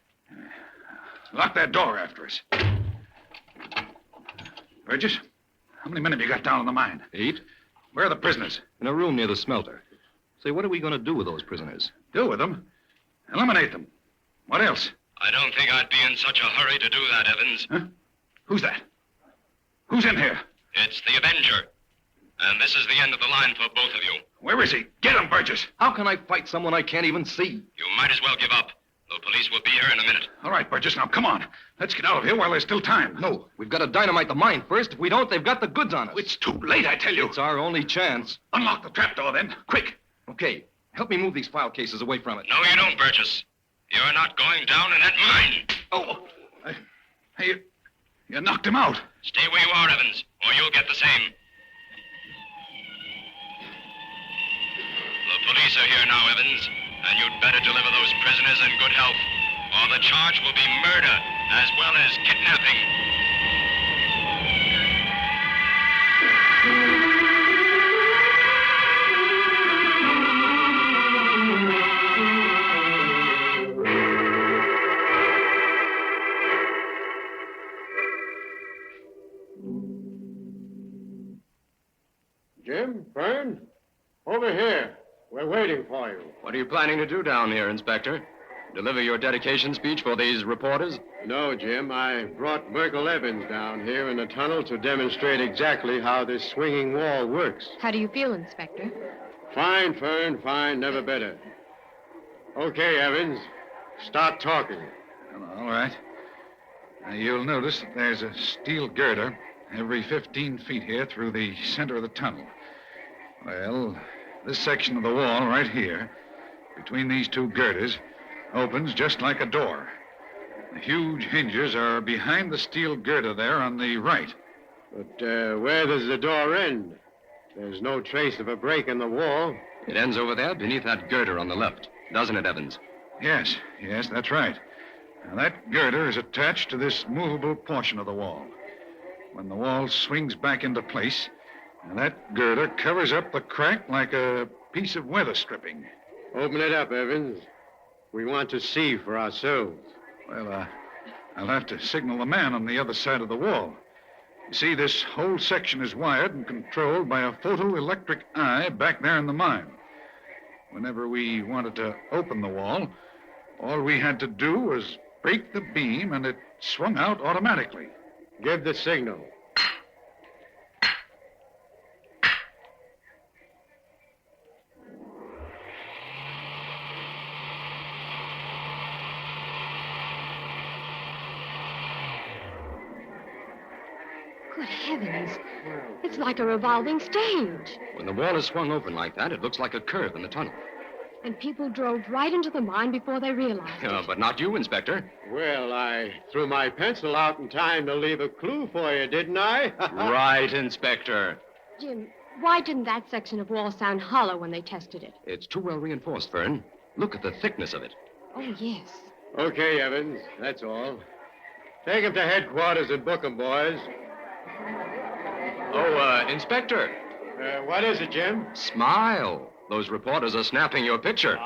Lock that door after us. Burgess, how many men have you got down in the mine? 8. Where are the prisoners? In a room near the smelter. Say, what are we going to do with those prisoners? Do with them? Eliminate them. What else? I don't think I'd be in such a hurry to do that, Evans. Huh? Who's that? Who's in here? It's the Avenger. And this is the end of the line for both of you. Where is he? Get him, Burgess. How can I fight someone I can't even see? You might as well give up. The police will be here in a minute. All right, Burgess, now come on. Let's get out of here while there's still time. No, we've got to dynamite the mine first. If we don't, they've got the goods on us. It's too late, I tell you. It's our only chance. Unlock the trapdoor, then. Quick. Okay. Help me move these file cases away from it. No, you don't, Burgess. You're not going down in that mine. Oh. Hey, you knocked him out. Stay where you are, Evans, or you'll get the same. The police are here now, Evans, and you'd better deliver those prisoners in good health, or the charge will be murder as well as kidnapping. Jim, Fern, over here. We're waiting for you. What are you planning to do down here, Inspector? Deliver your dedication speech for these reporters? No, Jim. I brought Merkel Evans down here in the tunnel to demonstrate exactly how this swinging wall works. How do you feel, Inspector? Fine, Fern, fine. Never better. Okay, Evans. Start talking. All right. Now, you'll notice that there's a steel girder every 15 feet here through the center of the tunnel. Well, this section of the wall right here, between these two girders, opens just like a door. The huge hinges are behind the steel girder there on the right. But where does the door end? There's no trace of a break in the wall. It ends over there beneath that girder on the left, doesn't it, Evans? Yes, that's right. Now, that girder is attached to this movable portion of the wall. When the wall swings back into place, that girder covers up the crack like a piece of weather stripping. Open it up, Evans. We want to see for ourselves. Well, I'll have to signal the man on the other side of the wall. You see, this whole section is wired and controlled by a photoelectric eye back there in the mine. Whenever we wanted to open the wall, all we had to do was break the beam and it swung out automatically. Give the signal. Good heavens. It's like a revolving stage. When the wall is swung open like that, it looks like a curve in the tunnel. And people drove right into the mine before they realized it. But not you, Inspector. Well, I threw my pencil out in time to leave a clue for you, didn't I? Right, Inspector. Jim, why didn't that section of wall sound hollow when they tested it? It's too well reinforced, Fern. Look at the thickness of it. Oh, yes. Okay, Evans, that's all. Take him to headquarters and book him, boys. Oh, Inspector. What is it, Jim? Smile. Those reporters are snapping your picture.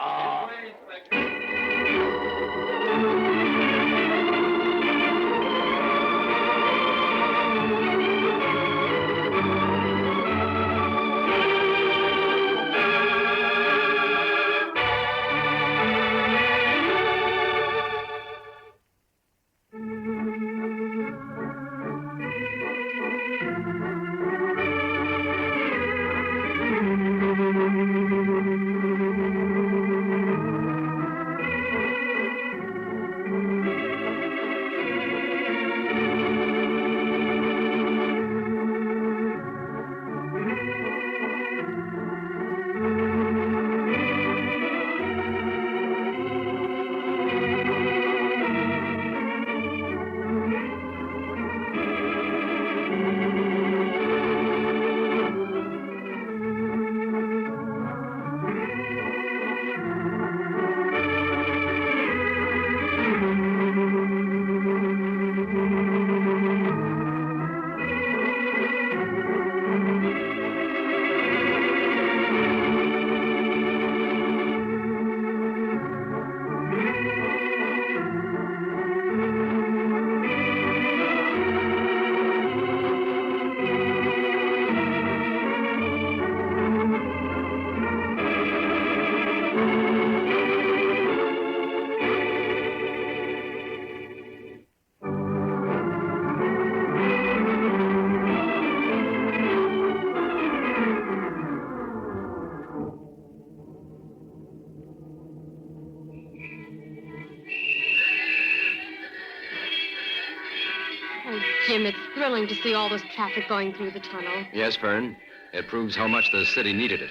Jim, it's thrilling to see all this traffic going through the tunnel. Yes, Fern. It proves how much the city needed it.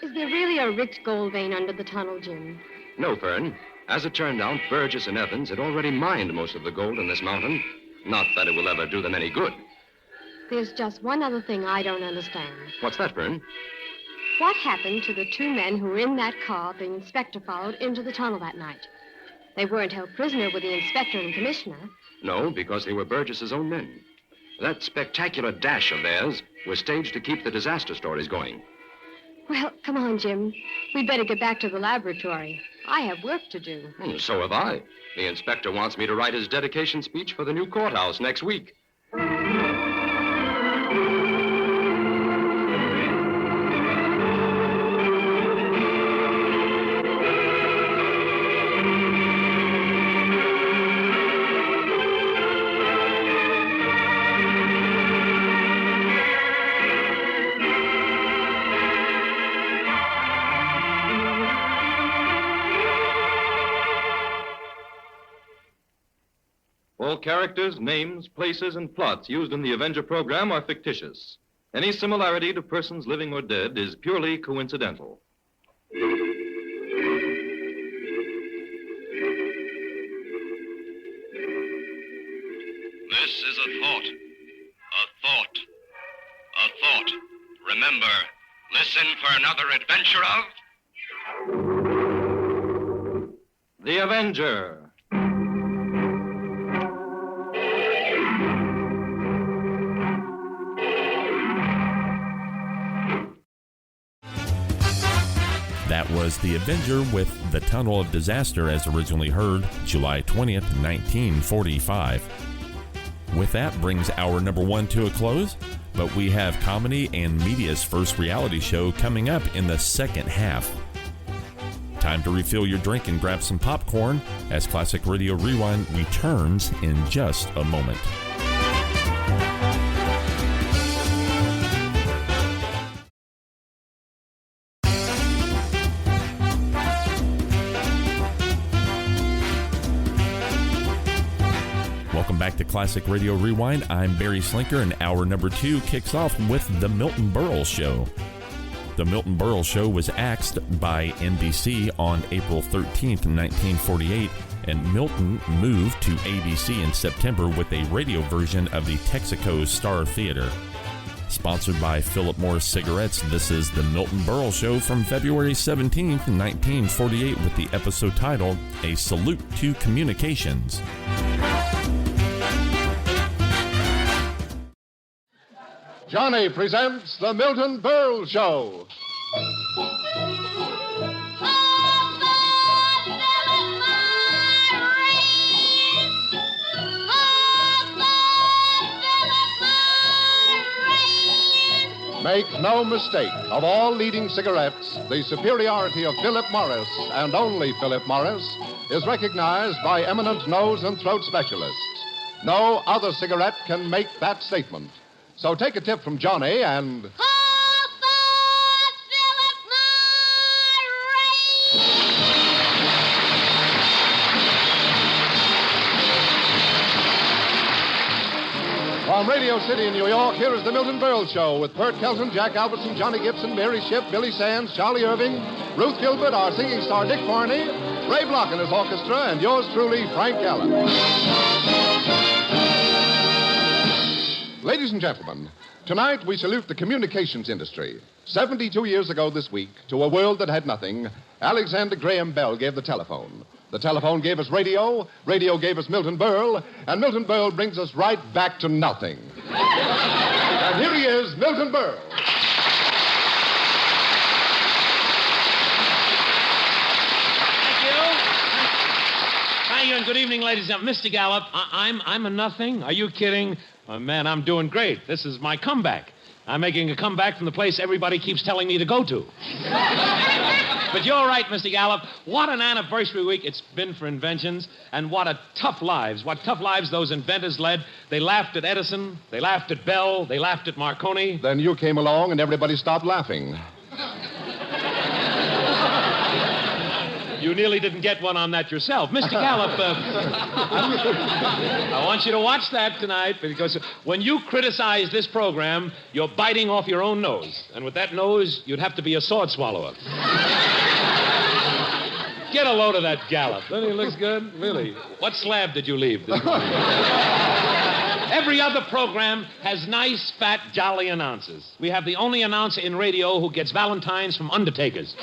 Is there really a rich gold vein under the tunnel, Jim? No, Fern. As it turned out, Burgess and Evans had already mined most of the gold in this mountain. Not that it will ever do them any good. There's just one other thing I don't understand. What's that, Fern? What happened to the two men who were in that car the inspector followed into the tunnel that night? They weren't held prisoner with the inspector and commissioner. No, because they were Burgess's own men. That spectacular dash of theirs was staged to keep the disaster stories going. Well, come on, Jim. We'd better get back to the laboratory. I have work to do. So have I. The inspector wants me to write his dedication speech for the new courthouse next week. All characters, names, places, and plots used in the Avenger program are fictitious. Any similarity to persons living or dead is purely coincidental. This is a thought. A thought. A thought. Remember, listen for another adventure of... The Avenger. That was The Avenger with The Tunnel of Disaster as originally heard July 20th, 1945. With that brings hour number 1 to a close, but we have comedy and media's first reality show coming up in the second half. Time to refill your drink and grab some popcorn as Classic Radio Rewind returns in just a moment. Welcome back to Classic Radio Rewind. I'm Barry Slinker, and hour number 2 kicks off with The Milton Berle Show. The Milton Berle Show was axed by NBC on April 13th, 1948, and Milton moved to ABC in September with a radio version of the Texaco Star Theater. Sponsored by Philip Morris Cigarettes, this is The Milton Berle Show from February 17th, 1948, with the episode titled, A Salute to Communications. Johnny presents The Milton Berle Show. Make no mistake, of all leading cigarettes, the superiority of Philip Morris, and only Philip Morris, is recognized by eminent nose and throat specialists. No other cigarette can make that statement. So take a tip from Johnny and... From Radio City in New York, here is the Milton Berle Show with Bert Kelton, Jack Albertson, Johnny Gibson, Mary Shipp, Billy Sands, Charlie Irving, Ruth Gilbert, our singing star Dick Barney, Ray Block and his orchestra, and yours truly, Frank Allen. Ladies and gentlemen, tonight we salute the communications industry. 72 years ago this week, to a world that had nothing, Alexander Graham Bell gave the telephone. The telephone gave us radio, radio gave us Milton Berle, and Milton Berle brings us right back to nothing. And here he is, Milton Berle. Thank you, and good evening, ladies and gentlemen. Mr. Gallup, I'm a nothing? Are you kidding? Oh, man, I'm doing great. This is my comeback. I'm making a comeback from the place everybody keeps telling me to go to. But you're right, Mr. Gallup. What an anniversary week it's been for inventions, and what tough lives those inventors led. They laughed at Edison, they laughed at Bell, they laughed at Marconi. Then you came along and everybody stopped laughing. You nearly didn't get one on that yourself. Mr. Gallup, I want you to watch that tonight, because when you criticize this program, you're biting off your own nose. And with that nose, you'd have to be a sword swallower. Get a load of that Gallup. Doesn't he look good? Really? What slab did you leave this morning? Every other program has nice, fat, jolly announcers. We have the only announcer in radio who gets Valentines from undertakers.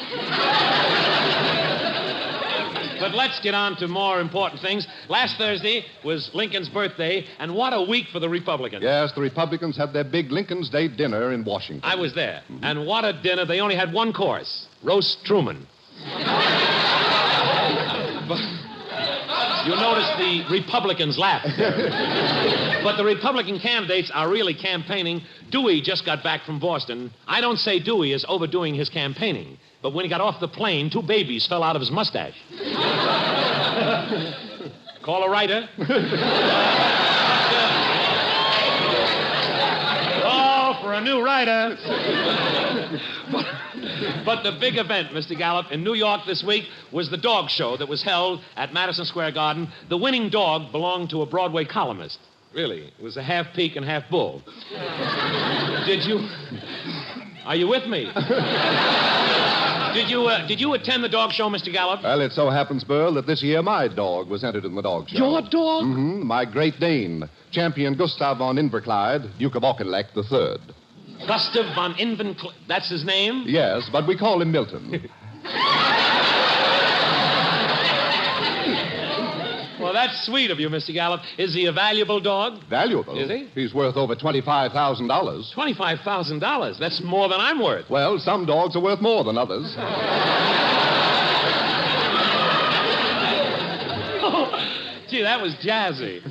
But let's get on to more important things. Last Thursday was Lincoln's birthday, and what a week for the Republicans. Yes, the Republicans had their big Lincoln's Day dinner in Washington. I was there. Mm-hmm. And what a dinner. They only had one course, roast Truman. But you notice the Republicans laughed there. But the Republican candidates are really campaigning. Dewey just got back from Boston. I don't say Dewey is overdoing his campaigning, but when he got off the plane, 2 babies fell out of his mustache. Call a writer. Oh, for a new writer. But the big event, Mr. Gallup, in New York this week was the dog show that was held at Madison Square Garden. The winning dog belonged to a Broadway columnist. Really, it was a half peak and half bull. Are you with me? Did you attend the dog show, Mr. Gallup? Well, it so happens, Burl, that this year my dog was entered in the dog show. Your dog? Mm-hmm. My Great Dane, champion Gustav von Inverclyde, Duke of Auchinleck III. Gustav von Inverclyde, that's his name? Yes, but we call him Milton. Well, that's sweet of you, Mr. Gallup. Is he a valuable dog? Valuable? Is he? He's worth over $25,000. $25,000? That's more than I'm worth. Well, some dogs are worth more than others. Oh, gee, that was jazzy.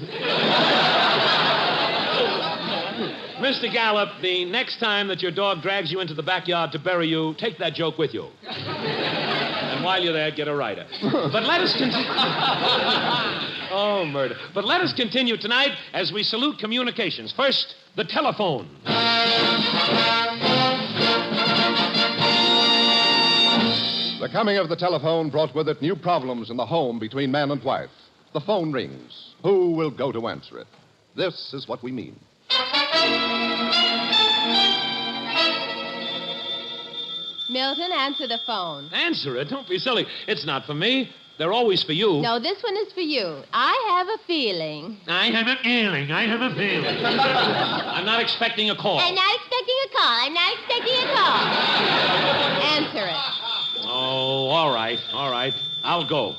Mr. Gallup, the next time that your dog drags you into the backyard to bury you, take that joke with you. And while you're there, get a writer. But let us continue. Oh, murder. But let us continue tonight as we salute communications. First, the telephone. The coming of the telephone brought with it new problems in the home between man and wife. The phone rings. Who will go to answer it? This is what we mean. Milton, answer the phone. Answer it? Don't be silly. It's not for me. They're always for you. No, this one is for you. I have a feeling. I have a feeling. I'm not expecting a call. I'm not expecting a call. Answer it. Oh, all right. I'll go.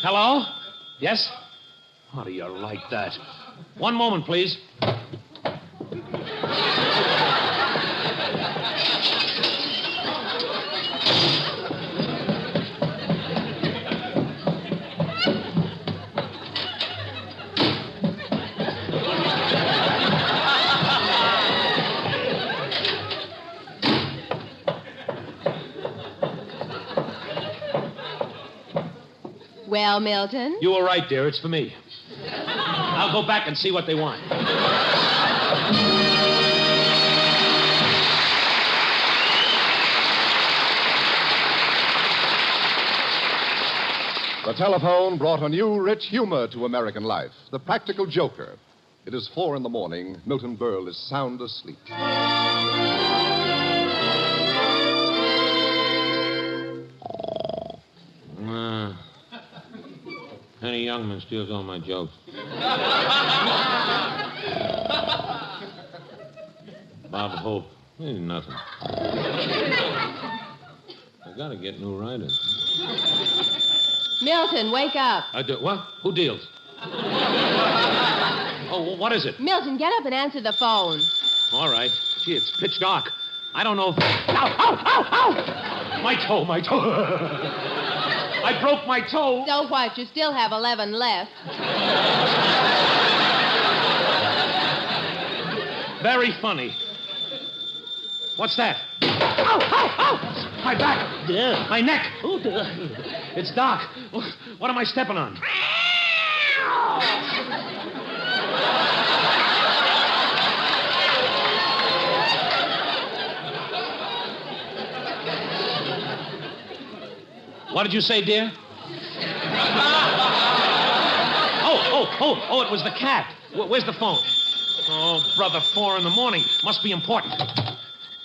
Hello? Yes? How do you like that? One moment, please. Well, Milton? You were right, dear. It's for me. I'll go back and see what they want. The telephone brought a new, rich humor to American life. The practical joker. It is 4 a.m. Milton Berle is sound asleep. Henny Youngman steals all my jokes. Bob Hope. Ain't nothing. I gotta get new writers. Milton, wake up. What? Who deals? Oh, what is it? Milton, get up and answer the phone. All right. Gee, it's pitch dark. I don't know if... Ow! My toe! I broke my toe. So what? You still have 11 left. Very funny. What's that? Ow, ow, ow! My back. My neck. It's dark. What am I stepping on? What did you say, dear? Oh, it was the cat. Where's the phone? Oh, brother, 4 a.m. Must be important.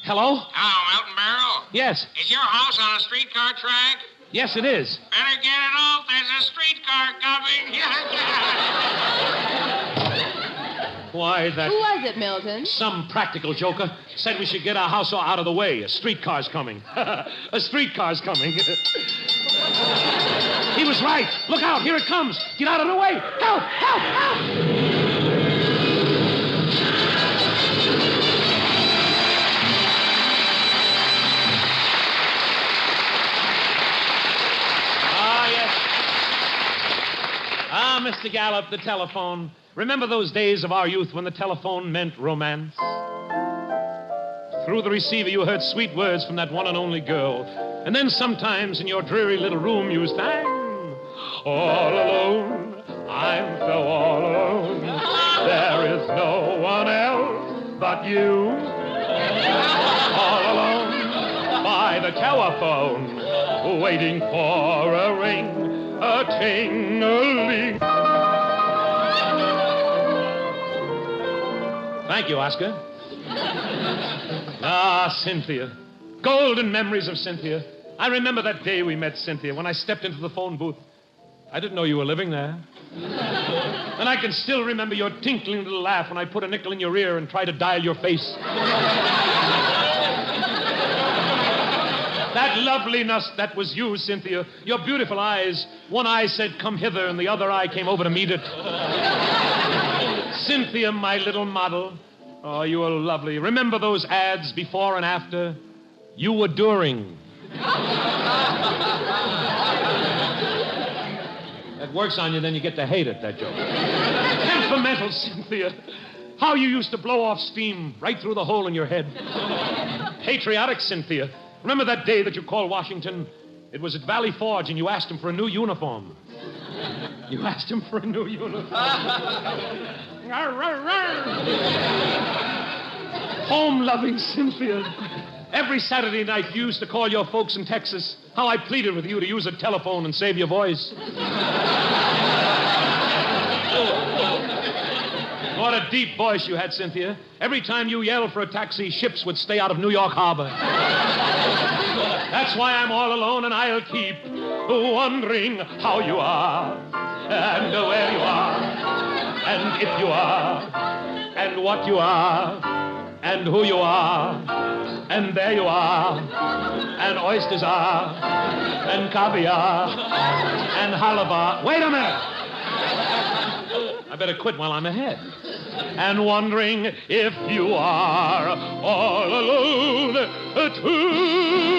Hello? Hello, Milton Berle? Yes. Is your house on a streetcar track? Yes, it is. Better get it off. There's a streetcar coming. Why, that... Who was it, Milton? Some practical joker said we should get our house out of the way. A streetcar's coming. A streetcar's coming. He was right. Look out. Here it comes. Get out of the way. Help! Help! Help! Mr. Gallup, the telephone. Remember those days of our youth when the telephone meant romance? Through the receiver, you heard sweet words from that one and only girl. And then sometimes in your dreary little room, you sang, all alone, I'm so all alone. There is no one else but you. All alone by the telephone, waiting for a ring. A ting-a-ling. Thank you, Oscar. Ah, Cynthia. Golden memories of Cynthia. I remember that day we met, Cynthia, when I stepped into the phone booth. I didn't know you were living there. And I can still remember your tinkling little laugh when I put a nickel in your ear and tried to dial your face. That loveliness, that was you, Cynthia. Your beautiful eyes. One eye said, come hither, and the other eye came over to meet it. Cynthia, my little model. Oh, you were lovely. Remember those ads before and after? You were during. That works on you, then you get to hate it, that joke. Temperamental, Cynthia. How you used to blow off steam right through the hole in your head. Patriotic, Cynthia. Remember that day that you called Washington? It was at Valley Forge, and you asked him for a new uniform. You asked him for a new uniform. Home-loving Cynthia. Every Saturday night, you used to call your folks in Texas. How I pleaded with you to use a telephone and save your voice. What a deep voice you had, Cynthia. Every time you yelled for a taxi, ships would stay out of New York Harbor. That's why I'm all alone, and I'll keep wondering how you are, and where you are, and if you are, and what you are, and who you are, and there you are, and oysters are, and caviar, and halibut. Wait a minute! I better quit while I'm ahead. And wondering if you are all alone, too.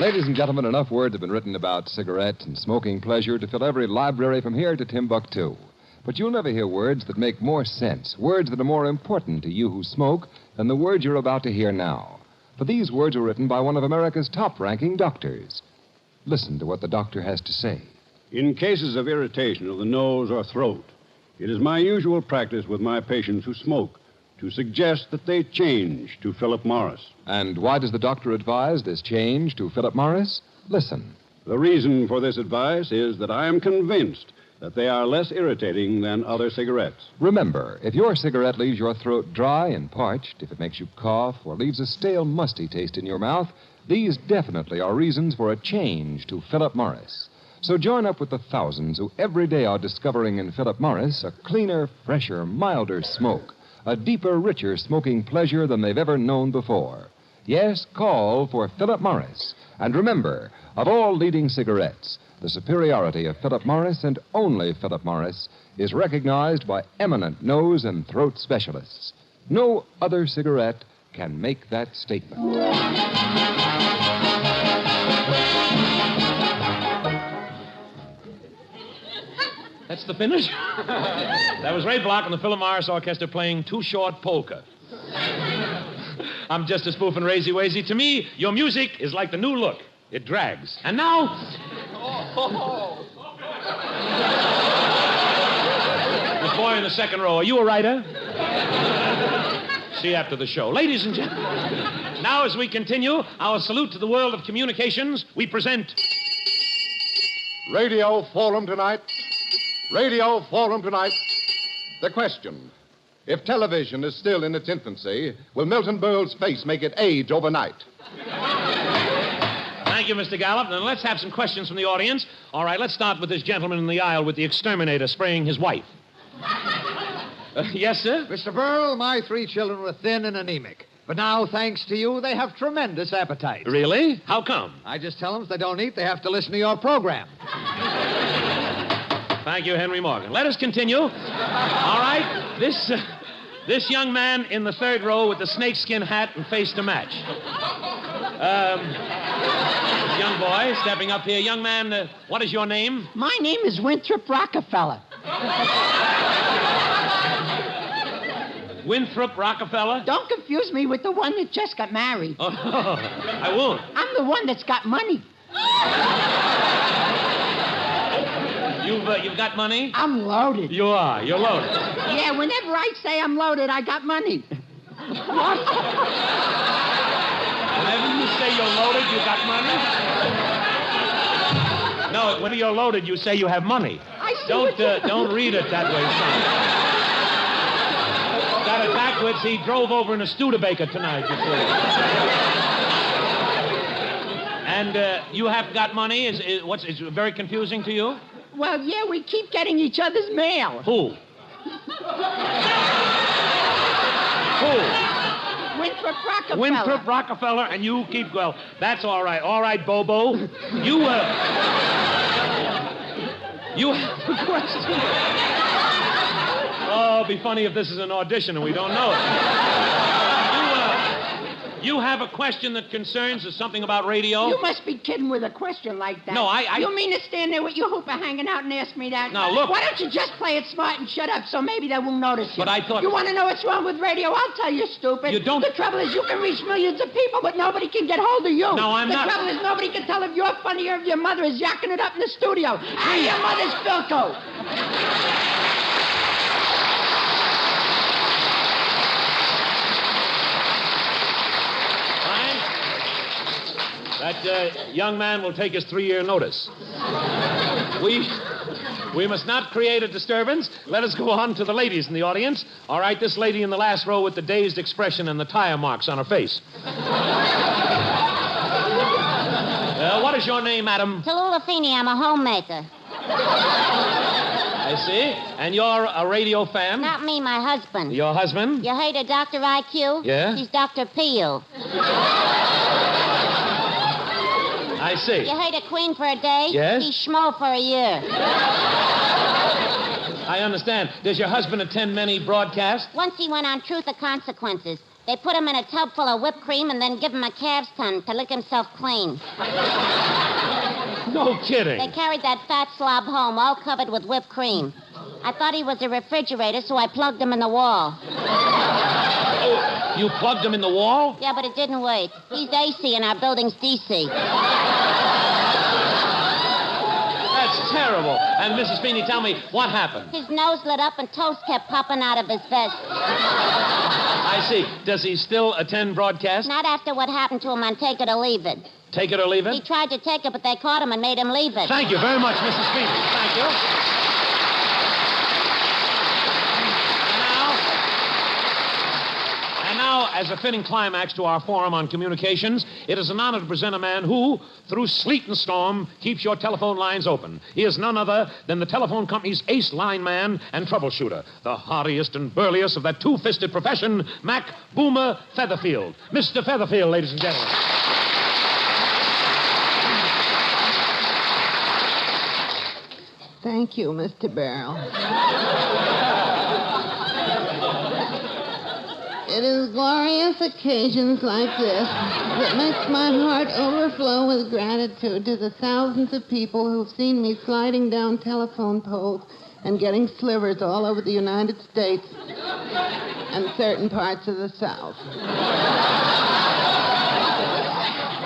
Ladies and gentlemen, enough words have been written about cigarettes and smoking pleasure to fill every library from here to Timbuktu. But you'll never hear words that make more sense, words that are more important to you who smoke than the words you're about to hear now. For these words were written by one of America's top-ranking doctors. Listen to what the doctor has to say. In cases of irritation of the nose or throat, it is my usual practice with my patients who smoke to suggest that they change to Philip Morris. And why does the doctor advise this change to Philip Morris? Listen. The reason for this advice is that I am convinced that they are less irritating than other cigarettes. Remember, if your cigarette leaves your throat dry and parched, if it makes you cough or leaves a stale, musty taste in your mouth, these definitely are reasons for a change to Philip Morris. So join up with the thousands who every day are discovering in Philip Morris a cleaner, fresher, milder smoke, a deeper, richer smoking pleasure than they've ever known before. Yes, call for Philip Morris. And remember, of all leading cigarettes, The superiority of Philip Morris, and only Philip Morris, is recognized by eminent nose and throat specialists. No other cigarette can make that statement. That's the finish? That was Ray Block and the Philip Morris Orchestra playing Too Short Polka. I'm just a spoof and Razy Wazy. To me, your music is like the new look. It drags. And now... This boy in the second row, are you a writer? See you after the show. Ladies and gentlemen, now as we continue our salute to the world of communications, we present... Radio Forum tonight. Radio Forum tonight. The question: if television is still in its infancy, will Milton Berle's face make it age overnight? Thank you, Mr. Gallup. Now, let's have some questions from the audience. All right, let's start with this gentleman in the aisle with the exterminator spraying his wife. Yes, sir? Mr. Berle, my 3 children were thin and anemic. But now, thanks to you, they have tremendous appetite. Really? How come? I just tell them if they don't eat, they have to listen to your program. Thank you, Henry Morgan. Let us continue. All right, this young man in the third row with the snakeskin hat and face to match. Young boy stepping up here. Young man, what is your name? My name is Winthrop Rockefeller. Winthrop Rockefeller? Don't confuse me with the one that just got married. Oh, I won't. I'm the one that's got money. You've got money? I'm loaded. You are. You're loaded. Yeah, whenever I say I'm loaded, I got money. Whenever you say you're loaded, you got money? No, when you're loaded, you say you have money. Don't read it that way, son. Got it backwards. He drove over in a Studebaker tonight, you see. And you have got money? Is it very confusing to you? Well, yeah, we keep getting each other's mail. Who? Who? Winthrop Rockefeller. Winthrop Rockefeller, and you keep... Well, that's all right. All right, Bobo. You have a question. Oh, it'd be funny if this is an audition and we don't know it. You have a question that concerns something about radio? You must be kidding with a question like that. No, You mean to stand there with your hooper hanging out and ask me that? Now, look. Why don't you just play it smart and shut up so maybe they won't notice you? But I thought... You want to know what's wrong with radio? I'll tell you, stupid. You don't... The trouble is you can reach millions of people, but nobody can get hold of you. No, I'm not... The trouble is nobody can tell if you're funny or if your mother is yakking it up in the studio. And your mother's Philco. That young man will take his 3-year notice. We must not create a disturbance. Let us go on to the ladies in the audience. All right, this lady in the last row with the dazed expression and the tire marks on her face. What is your name, madam? Tallulah Feeney. I'm a homemaker. I see. And you're a radio fan? Not me, my husband. Your husband? You heard of Dr. IQ? Yeah? He's Dr. Peel. I see. You heard of Queen for a day? Yes? He's Schmo for a year. I understand. Does your husband attend many broadcasts? Once he went on Truth or Consequences. They put him in a tub full of whipped cream and then give him a calf's tongue to lick himself clean. No kidding. They carried that fat slob home all covered with whipped cream. I thought he was a refrigerator, so I plugged him in the wall. Oh, you plugged him in the wall? Yeah, but it didn't work. He's AC and our building's DC. That's terrible. And Mrs. Feeney, tell me, what happened? His nose lit up and toast kept popping out of his vest. I see. Does he still attend broadcasts? Not after what happened to him on Take It or Leave It. Take it or leave it? He tried to take it, but they caught him and made him leave it. Thank you very much, Mrs. Feeney. Thank you. And now, as a fitting climax to our forum on communications, it is an honor to present a man who, through sleet and storm, keeps your telephone lines open. He is none other than the telephone company's ace lineman and troubleshooter, the hardiest and burliest of that two-fisted profession, Mac Boomer Featherfield. Mr. Featherfield, ladies and gentlemen. Thank you, Mr. Berle. It is glorious occasions like this that makes my heart overflow with gratitude to the thousands of people who've seen me sliding down telephone poles and getting slivers all over the United States and certain parts of the South.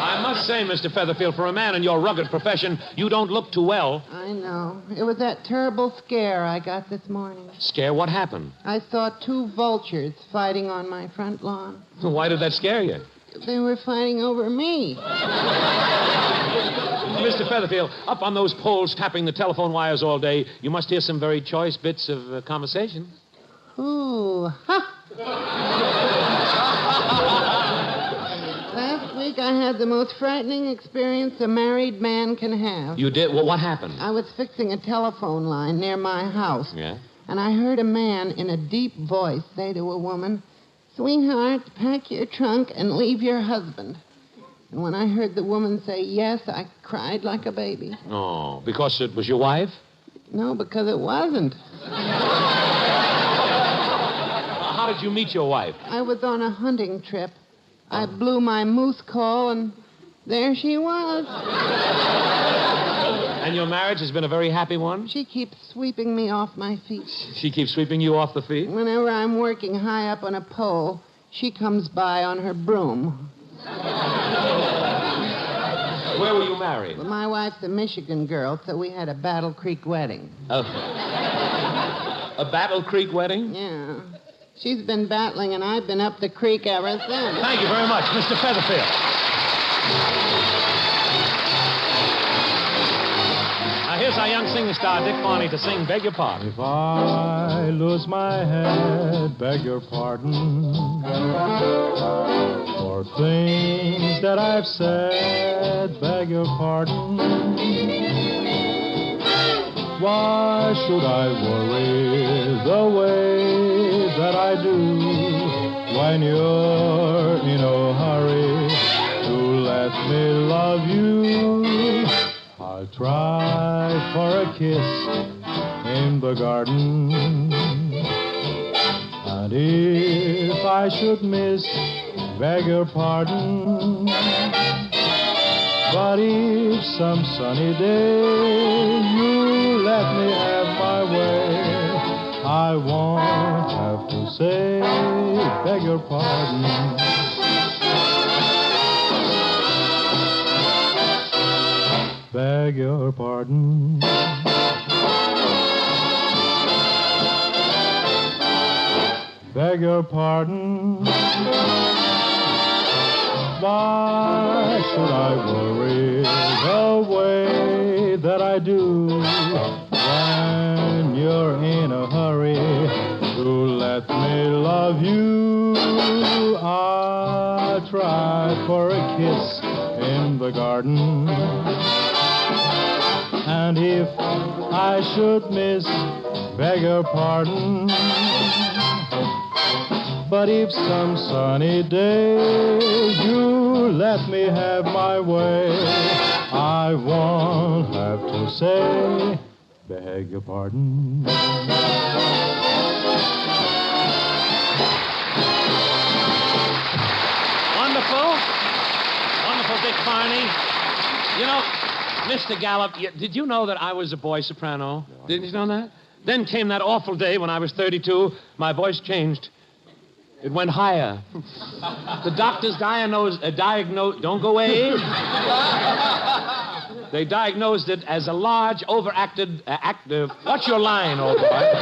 I must say, Mr. Featherfield, for a man in your rugged profession, you don't look too well. I know. It was that terrible scare I got this morning. Scare? What happened? I saw 2 vultures fighting on my front lawn. Why did that scare you? They were fighting over me. Mr. Featherfield, up on those poles tapping the telephone wires all day, you must hear some very choice bits of conversation. Ooh, ha! Last week I had the most frightening experience a married man can have. You did? Well, what happened? I was fixing a telephone line near my house. Yeah? And I heard a man in a deep voice say to a woman, "Sweetheart, pack your trunk and leave your husband." And when I heard the woman say yes, I cried like a baby. Oh, because it was your wife? No, because it wasn't. How did you meet your wife? I was on a hunting trip. I blew my moose call, and there she was. And your marriage has been a very happy one? She keeps sweeping me off my feet. She keeps sweeping you off the feet? Whenever I'm working high up on a pole, she comes by on her broom. Where were you married? Well, my wife's a Michigan girl, so we had a Battle Creek wedding. A Battle Creek wedding? Yeah. She's been battling, and I've been up the creek ever since. Thank you very much, Mr. Featherfield. Now, here's our young singer star, Dick Farney, to sing Beg Your Pardon. If I lose my head, beg your pardon for things that I've said, beg your pardon. Why should I worry the way that I do when you're in a hurry to let me love you? I'll try for a kiss in the garden, and if I should miss, beg your pardon. But if some sunny day you let me have my way, I won't have to say, beg your pardon. Beg your pardon. Beg your pardon. Why should I worry the way that I do when you're in a hurry to let me love you? I'll try for a kiss in the garden, and if I should miss, beg your pardon. But if some sunny day you let me have my way, I won't have to say, beg your pardon. Wonderful. Wonderful, Dick Farney. You know, Mr. Gallup, did you know that I was a boy soprano? Didn't you know that? Then came that awful day when I was 32. My voice changed. It went higher. The doctors diagnosed... Don't go away. They diagnosed it as a large, overacted... What's your line, old boy?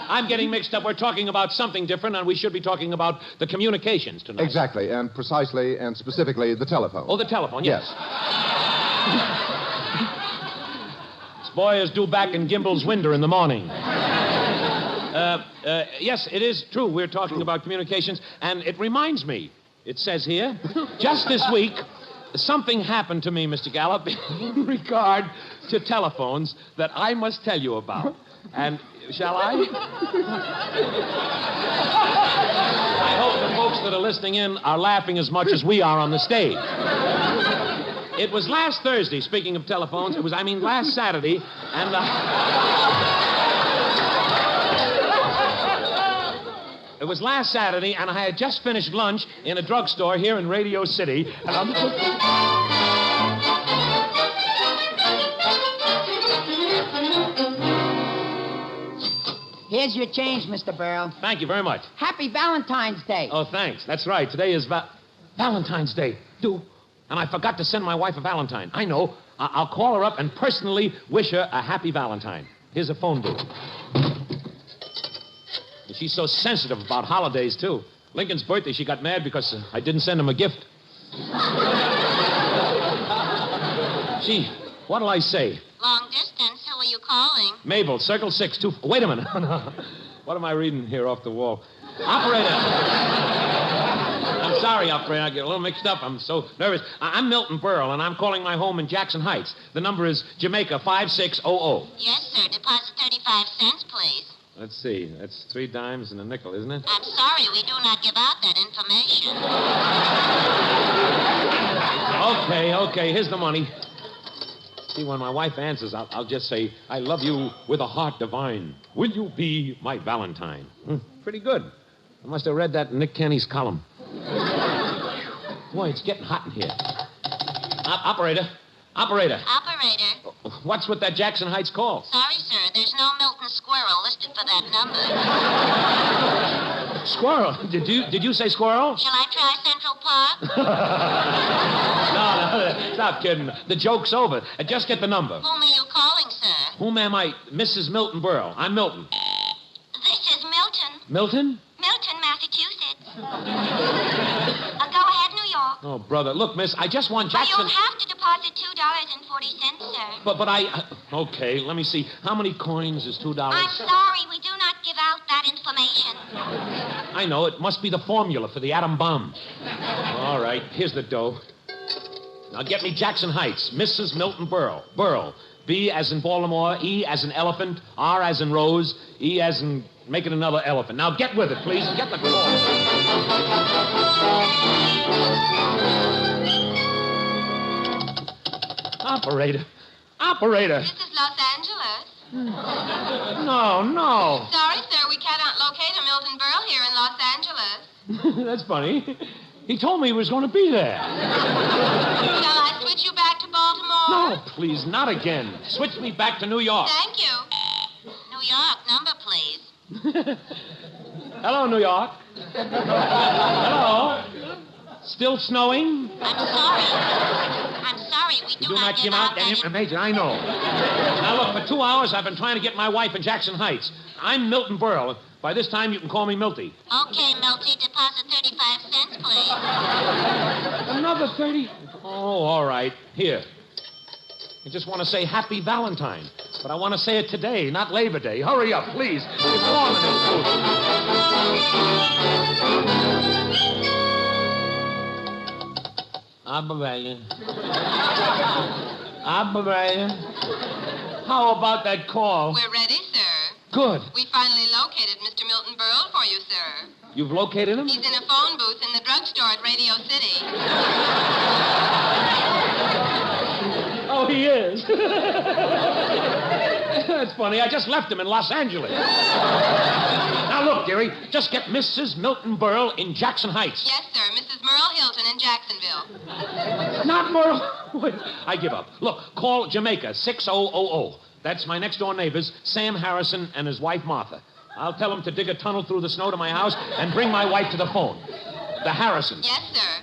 I'm getting mixed up. We're talking about something different, and we should be talking about the communications tonight. Exactly, and precisely and specifically the telephone. Oh, the telephone, yes. This boy is due back in Gimbel's window in the morning. Yes, it is true. We're talking about communications, and it reminds me, it says here, just this week, something happened to me, Mr. Gallup, in regard to telephones that I must tell you about. And shall I? I hope the folks that are listening in are laughing as much as we are on the stage. It was last Thursday, speaking of telephones. It was, last Saturday, and It was last Saturday, and I had just finished lunch in a drugstore here in Radio City, and Here's your change, Mr. Berle. Thank you very much. Happy Valentine's Day. Oh, thanks. That's right. Today is Valentine's Day. And I forgot to send my wife a Valentine. I know. I'll call her up and personally wish her a happy Valentine. Here's a phone booth. And she's so sensitive about holidays, too. Lincoln's birthday, she got mad because I didn't send him a gift. Gee, what'll I say? Long distance. Who are you calling? Mabel, Circle 6, 2... Wait a minute. What am I reading here off the wall? Operator. I'm sorry, operator. I get a little mixed up. I'm so nervous. I'm Milton Berle, and I'm calling my home in Jackson Heights. The number is Jamaica 5600. Yes, sir. Deposit 35 cents, please. Let's see. That's 3 dimes and a nickel, isn't it? I'm sorry, we do not give out that information. Okay. Here's the money. See, when my wife answers, I'll just say, I love you with a heart divine. Will you be my Valentine? Pretty good. I must have read that in Nick Kenny's column. Boy, it's getting hot in here. Operator. What's with that Jackson Heights call? Sorry, sir. There's no Milton Squirrel listed for that number. Squirrel? Did you say squirrel? Shall I try Central Park? No, stop kidding. The joke's over. Just get the number. Whom are you calling, sir? Whom am I? Mrs. Milton Berle. I'm Milton. This is Milton. Milton? Milton, Massachusetts. Go ahead, New York. Oh, brother. Look, miss, I just want Jackson... You'll have to deposit $2.40, sir. But I... Okay, let me see. How many coins is $2? I'm sorry, we do not give out that information. I know. It must be the formula for the atom bomb. All right, here's the dough. Now get me Jackson Heights, Mrs. Milton Berle. Berle. B as in Baltimore, E as in elephant, R as in rose, E as in... Make it another elephant. Now get with it, please, and get the call. Operator. This is Los Angeles. No. Sorry, sir, we cannot locate a Milton Berle here in Los Angeles. That's funny. He told me he was going to be there. Shall I switch you back to Baltimore? No, please, not again. Switch me back to New York. Thank you. New York, number, please. Hello, New York. Hello. Still snowing? I'm sorry, we do not give out that information. I know. Now, look, for 2 hours I've been trying to get my wife in Jackson Heights. I'm Milton Berle. By this time, you can call me Milty. Okay, Milty, deposit 35 cents, please. Another 30? Oh, all right. Here. I just want to say Happy Valentine. But I want to say it today, not Labor Day. Hurry up, please. It's warm in this booth. Operator. How about that call? We're ready, sir. Good. We finally located Mr. Milton Berle for you, sir. You've located him? He's in a phone booth in the drugstore at Radio City. Oh, he is. That's funny. I just left him in Los Angeles. Now, look, dearie, just get Mrs. Milton Berle in Jackson Heights. Yes, sir. Mrs. Merle Hilton in Jacksonville. Not Merle. Wait, I give up. Look, call Jamaica 6000. That's my next-door neighbors, Sam Harrison and his wife, Martha. I'll tell them to dig a tunnel through the snow to my house and bring my wife to the phone. The Harrisons. Yes, sir.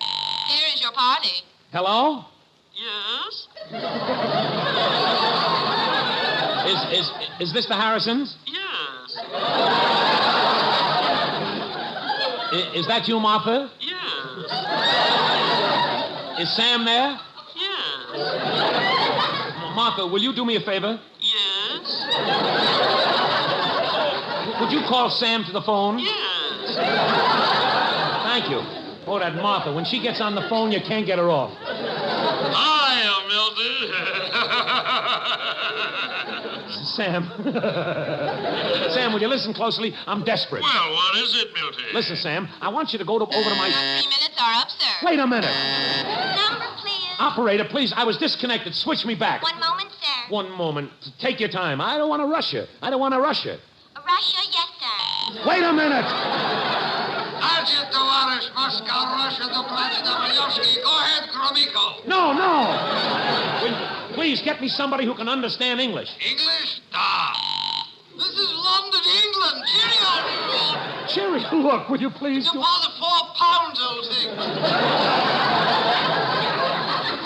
Here is your party. Hello? Yes? Is this the Harrisons? Yes. Is that you, Martha? Yes. Is Sam there? Yes. Martha, will you do me a favor? Yes. Would you call Sam to the phone? Yes. Thank you. Oh, that Martha. When she gets on the phone, you can't get her off. Hi, Milton. Sam. Sam, will you listen closely? I'm desperate. Well, what is it, Milton? Listen, Sam, I want you to go over to my... 3 minutes are up, sir. Wait a minute. Number, please. Operator, please, I was disconnected. Switch me back. One moment, sir. One moment. Take your time. I don't want to rush you. Russia, yes, sir. Wait a minute. Agent Tavares, Moscow, Russia, Dukladze, Go ahead, Gromiko. No. Please, get me somebody who can understand English. English? Da. This is London, England. Cheerio, Cheerio, look, will you please do... About the 4 pounds, old thing.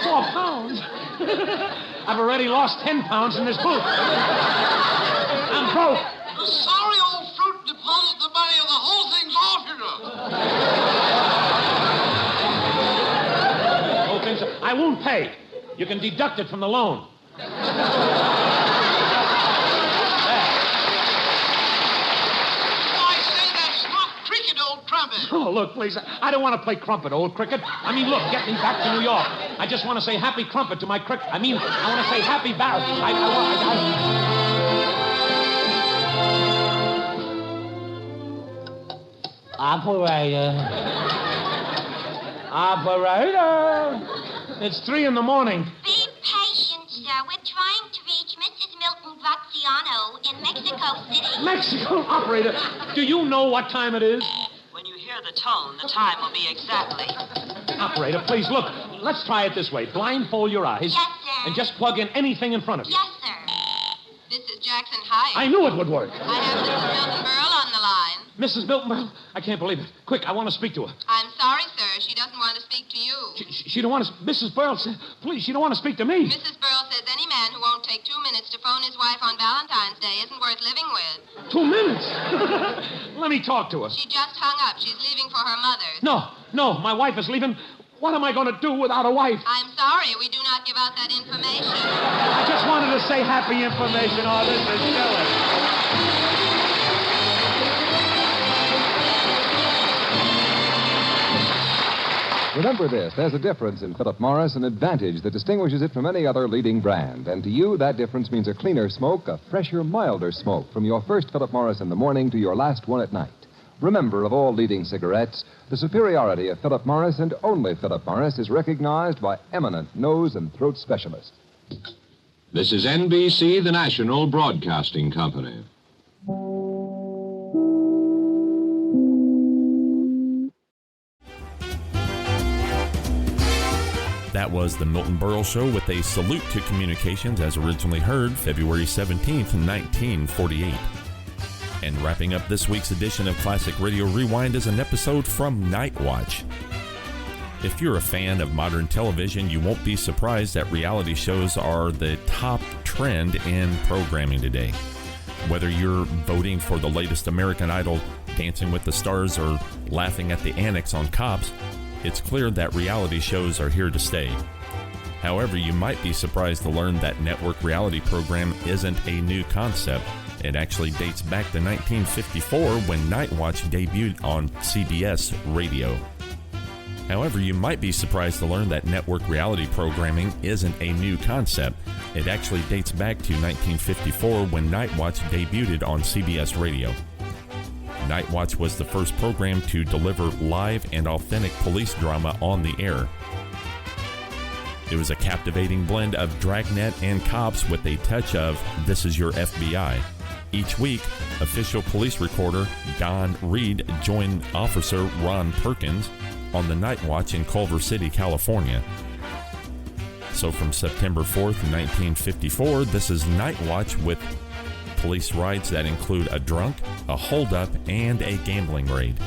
4 pounds? I've already lost 10 pounds in this boot. I'm broke. Sorry, old fruit, deposit the money or the whole thing's off, you know. Whole thing's... I won't pay. You can deduct it from the loan. Oh, look, please. I don't want to play crumpet, old cricket. I mean, look, get me back to New York. I just want to say happy crumpet to my cricket. I mean, I want to say happy barrel. Operator. It's 3 a.m. Be patient, sir. We're trying to reach Mrs. Milton Graziano in Mexico City. Mexico? Operator, do you know what time it is? When you hear the tone, the time will be exactly. Operator, please, look. Let's try it this way. Blindfold your eyes. Yes, sir. And just plug in anything in front of you. Yes, sir. This is Jackson Heights. I knew it would work. I have Mrs. Milton Berle on the line. Mrs. Milton Berle? I can't believe it. Quick, I want to speak to her. I'm sorry, sir. She doesn't want to speak to you. She don't want to... Mrs. Berle, please, she don't want to speak to me. Mrs. Berle says any man who won't take 2 minutes to phone his wife on Valentine's Day isn't worth living with. 2 minutes? Let me talk to her. She just hung up. She's leaving for her mother's. No, my wife is leaving. What am I going to do without a wife? I'm sorry. We do not give out that information. I just wanted to say happy information. Oh, this is silly. Remember this, there's a difference in Philip Morris, an advantage that distinguishes it from any other leading brand. And to you, that difference means a cleaner smoke, a fresher, milder smoke, from your first Philip Morris in the morning to your last one at night. Remember, of all leading cigarettes, the superiority of Philip Morris and only Philip Morris is recognized by eminent nose and throat specialists. This is NBC, the national broadcasting company. That was the Milton Berle Show with a salute to communications as originally heard February 17th, 1948. And wrapping up this week's edition of Classic Radio Rewind is an episode from NightWatch. If you're a fan of modern television, you won't be surprised that reality shows are the top trend in programming today. Whether you're voting for the latest American Idol, Dancing with the Stars, or laughing at the annex on Cops, it's clear that reality shows are here to stay. However, you might be surprised to learn that network reality program isn't a new concept. It actually dates back to 1954 when NightWatch debuted on CBS Radio. However, you might be surprised to learn that network reality programming isn't a new concept. It actually dates back to 1954 when NightWatch debuted on CBS Radio. NightWatch was the first program to deliver live and authentic police drama on the air. It was a captivating blend of Dragnet and Cops with a touch of This Is Your FBI. Each week, official police recorder Don Reed joined Officer Ron Perkins on the NightWatch in Culver City, California. So from September 4th, 1954, this is NightWatch with police rides that include a drunk, a holdup, and a gambling raid.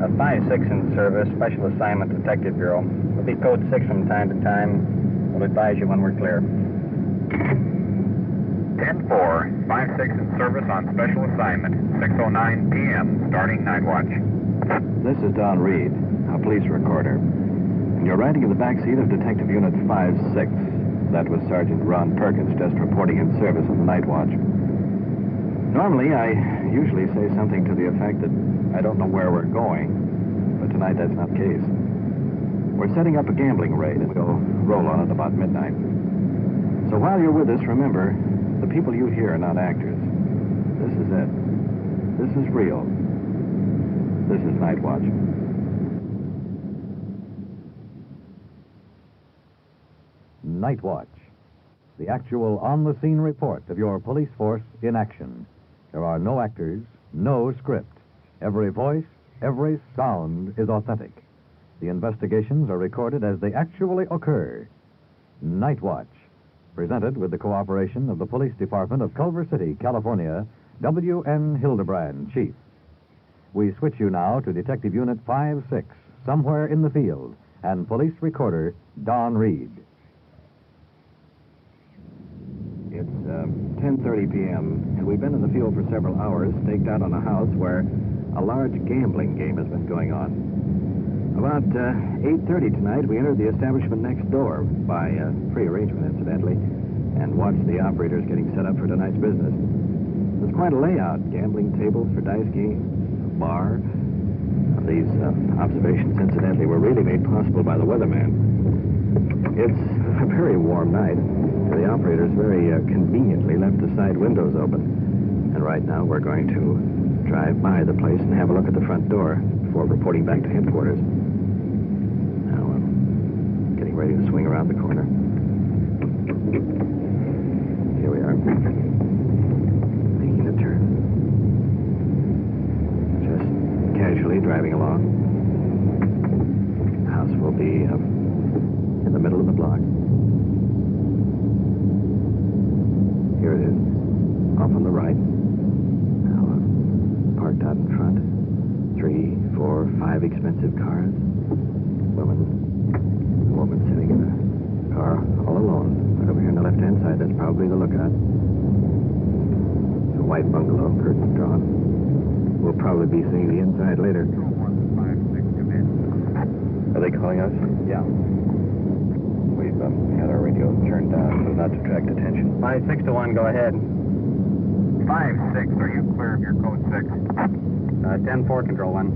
A 5-6 in service, Special Assignment Detective Bureau. We'll be code 6 from time to time. We'll advise you when we're clear. 10-4, 5-6 in service on Special Assignment, 6:09 p.m., starting NightWatch. This is Don Reed, a police recorder. And you're riding in the backseat of Detective Unit 5-6. That was Sergeant Ron Perkins, just reporting in service on the NightWatch. Normally, I usually say something to the effect that I don't know where we're going, but tonight that's not the case. We're setting up a gambling raid, and we'll roll on it about midnight. So while you're with us, remember, the people you hear are not actors. This is it. This is real. This is NightWatch. NightWatch, the actual on-the-scene report of your police force in action. There are no actors, no script. Every voice, every sound is authentic. The investigations are recorded as they actually occur. NightWatch, presented with the cooperation of the Police Department of Culver City, California, W.N. Hildebrand, Chief. We switch you now to Detective Unit 5-6, somewhere in the field, and Police Recorder Don Reed. It's 10:30 p.m., and we've been in the field for several hours, staked out on a house where a large gambling game has been going on. About 8:30 tonight, we entered the establishment next door, by pre-arrangement, incidentally, and watched the operators getting set up for tonight's business. There's quite a layout, gambling tables for dice games, a bar. These observations, incidentally, were really made possible by the weatherman. It's a very warm night. The operators very conveniently left the side windows open. And right now we're going to drive by the place and have a look at the front door before reporting back to headquarters. Now I'm getting ready to swing around the corner. Here we are. Making a turn. Just casually driving along. The house will be in the middle of the block. Here it is, off on the right. Now, parked out in front. 3, 4, 5 expensive cars. A woman sitting in a car all alone. Right over here on the left-hand side, that's probably the lookout. A white bungalow, curtains drawn. We'll probably be seeing the inside later. Are they calling us? Yeah. We've had our radio turned down so as not to attract attention. 5-6 to 1, go ahead. 5-6, are you clear of your code 6? 10-4, control 1.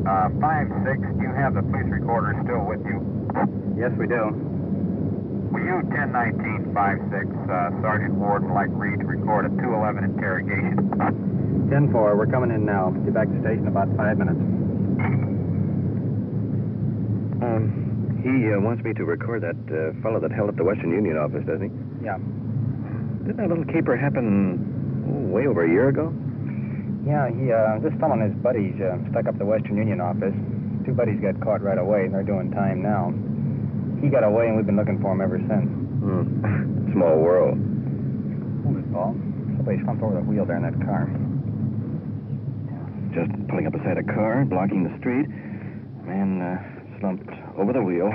5-6, do you have the police recorder still with you? Yes, we do. Will you 10-19-5-6, Sergeant Ward would like Reed to record a 211 interrogation. 10-4, we're coming in now. Be back to the station in about 5 minutes. He wants me to record that fellow that held up the Western Union office, doesn't he? Yeah. Didn't that little caper happen way over a year ago? Yeah, this fellow and his buddies stuck up the Western Union office. 2 buddies got caught right away, and they're doing time now. He got away, and we've been looking for him ever since. Small world. Hold it, Paul. Somebody slumped over the wheel there in that car. Just pulling up beside a car, blocking the street. Man slumped over the wheel. Wait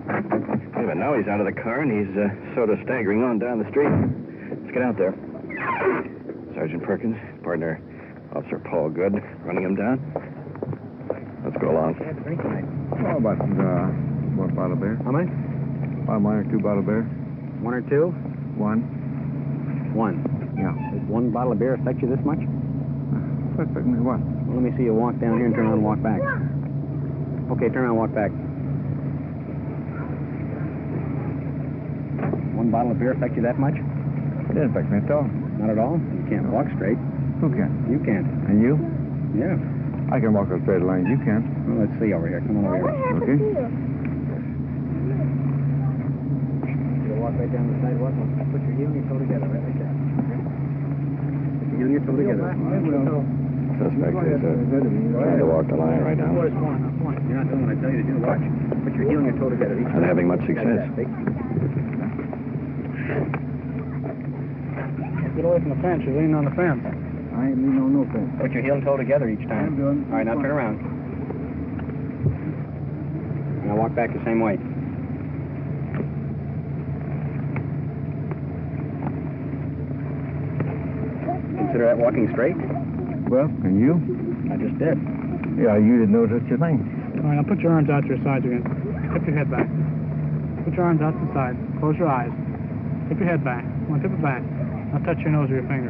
a minute, now he's out of the car, and he's sort of staggering on down the street. Let's get out there. Sergeant Perkins, partner Officer Paul Good, running him down. Let's go along. Oh, about 1 bottle of beer. How many? 1 or 2 bottle of beer. 1 or 2? 1. 1. Yeah. Does 1 bottle of beer affect you this much? Affect me what? Well, let me see you walk down here and turn around and walk back. Okay, turn around and walk back. 1 bottle of beer affect you that much? It didn't affect me at all. Not at all? You can't walk straight. Who can? You can't. And you? Yeah. I can walk a straight line. You can't. Well, let's see over here. Come on over here. Okay. You'll walk right down the sidewalk and put your heel and your toe together, right like that. Put your heel and your toe together. Suspect is trying to walk the line right now. You're not doing what I tell you to do. Watch. Put your heel and your toe together. Not having much success. Get away from the fence. You're leaning on the fence. I ain't leaning on no fence. Put your heel and toe together each time. I'm doing. All right, now turn around. Now walk back the same way. Consider that walking straight? Well, and you? I just did. Yeah, you didn't know such a thing. All right, now put your arms out to your sides again. Tip your head back. Put your arms out to the side. Close your eyes. Tip your head back. Come on, tip it back. Now touch your nose with your finger.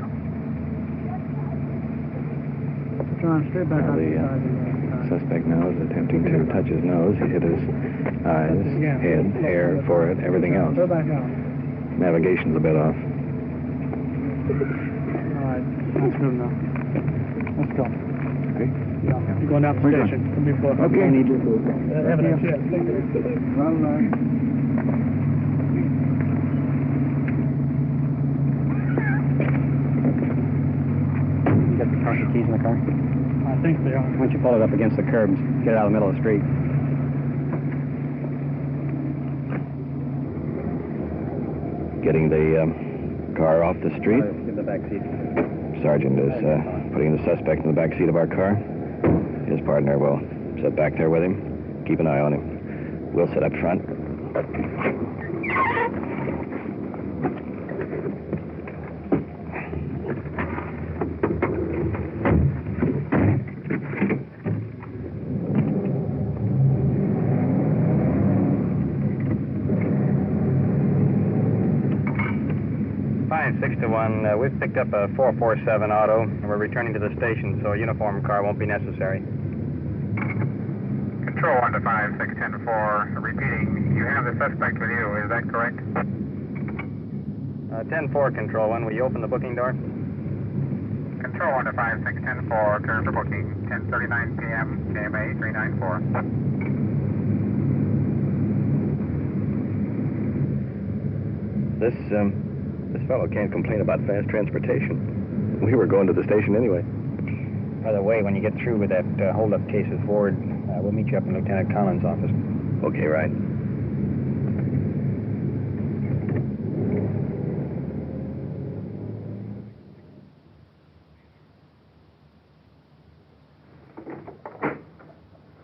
Put your arms straight back out to the side. Suspect now is attempting to touch his nose. He hit his eyes, head, hair, forehead, everything else. Go back out. Navigation's a bit off. All right, that's good enough. Let's go. Okay. Yeah, you're going down to the station. Come before. Okay. Evidence, yeah. You got the car keys in the car? I think they are. Why don't you pull it up against the curb and get it out of the middle of the street? Getting the car off the street. Give the back seat. Sergeant is putting the suspect in the back seat of our car. His partner will sit back there with him. Keep an eye on him. We'll sit up front. 6 to 1. We've picked up a 447 auto, and we're returning to the station, so a uniform car won't be necessary. Control 1 to 5, 610-4. Repeating, you have the suspect with you, is that correct? 10-4, Control 1. Will you open the booking door? Control 1 to 5, 610-4. Clear for booking. 10:39 p.m. KMA 394. This fellow can't complain about fast transportation. We were going to the station anyway. By the way, when you get through with that hold-up case with Ford, we'll meet you up in Lieutenant Collins' office. Okay, right.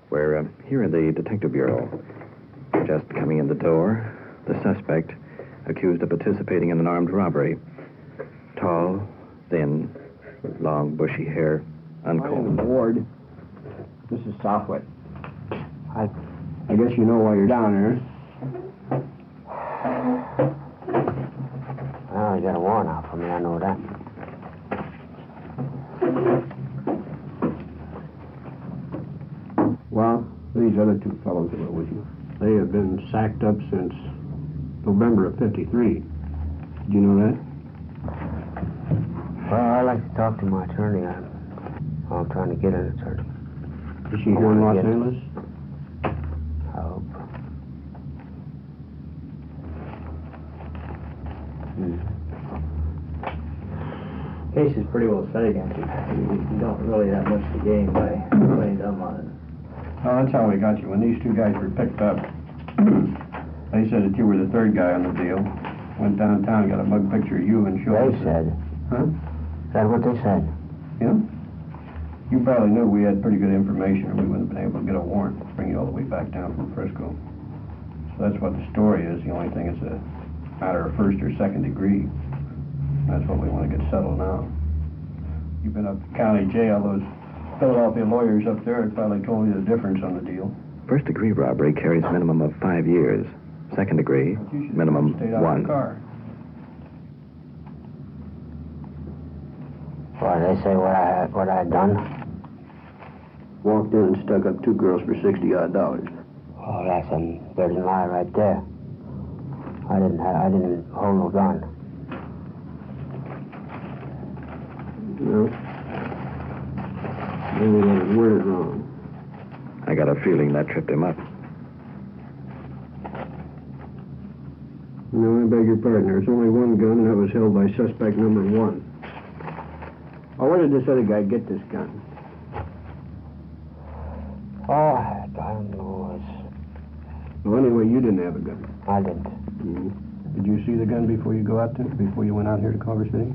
We're here in the Detective Bureau. Just coming in the door, the suspect, accused of participating in an armed robbery. Tall, thin, long, bushy hair, uncombed. Ward. This is Southwood. I guess you know why you're down there. Well, you got a warrant out for me, I know that. Well, these other two fellows that were with you, they have been sacked up since November of '53. Did you know that? Well, I'd like to talk to my attorney. I'm trying to get an attorney. Is she here in Los Angeles? I hope. Case is pretty well set against you. You don't really have much to gain by playing dumb on it. Oh, that's how we got you. When these two guys were picked up, they said that you were the third guy on the deal. Went downtown, got a mug picture of you and showed us. They said. Huh? Is that what they said? Yeah. You probably knew we had pretty good information, or we wouldn't have been able to get a warrant to bring you all the way back down from Frisco. So that's what the story is. The only thing is a matter of first or second degree. That's what we want to get settled now. You've been up to county jail. Those Philadelphia lawyers up there had probably told you the difference on the deal. First degree robbery carries a minimum of 5 years. Second degree, minimum 1. Why, they say what I had done? Walked in and stuck up two girls for $60-odd. Oh, that's a dirty lie right there. I didn't hold no gun. No. Maybe they was worded wrong. I got a feeling that tripped him up. No, I beg your pardon. There's only one gun, and that was held by suspect number 1. Oh, where did this other guy get this gun? Oh, I don't know. Well, anyway, you didn't have a gun. I didn't. Mm-hmm. Did you see the gun before you before you went out here to Culver City?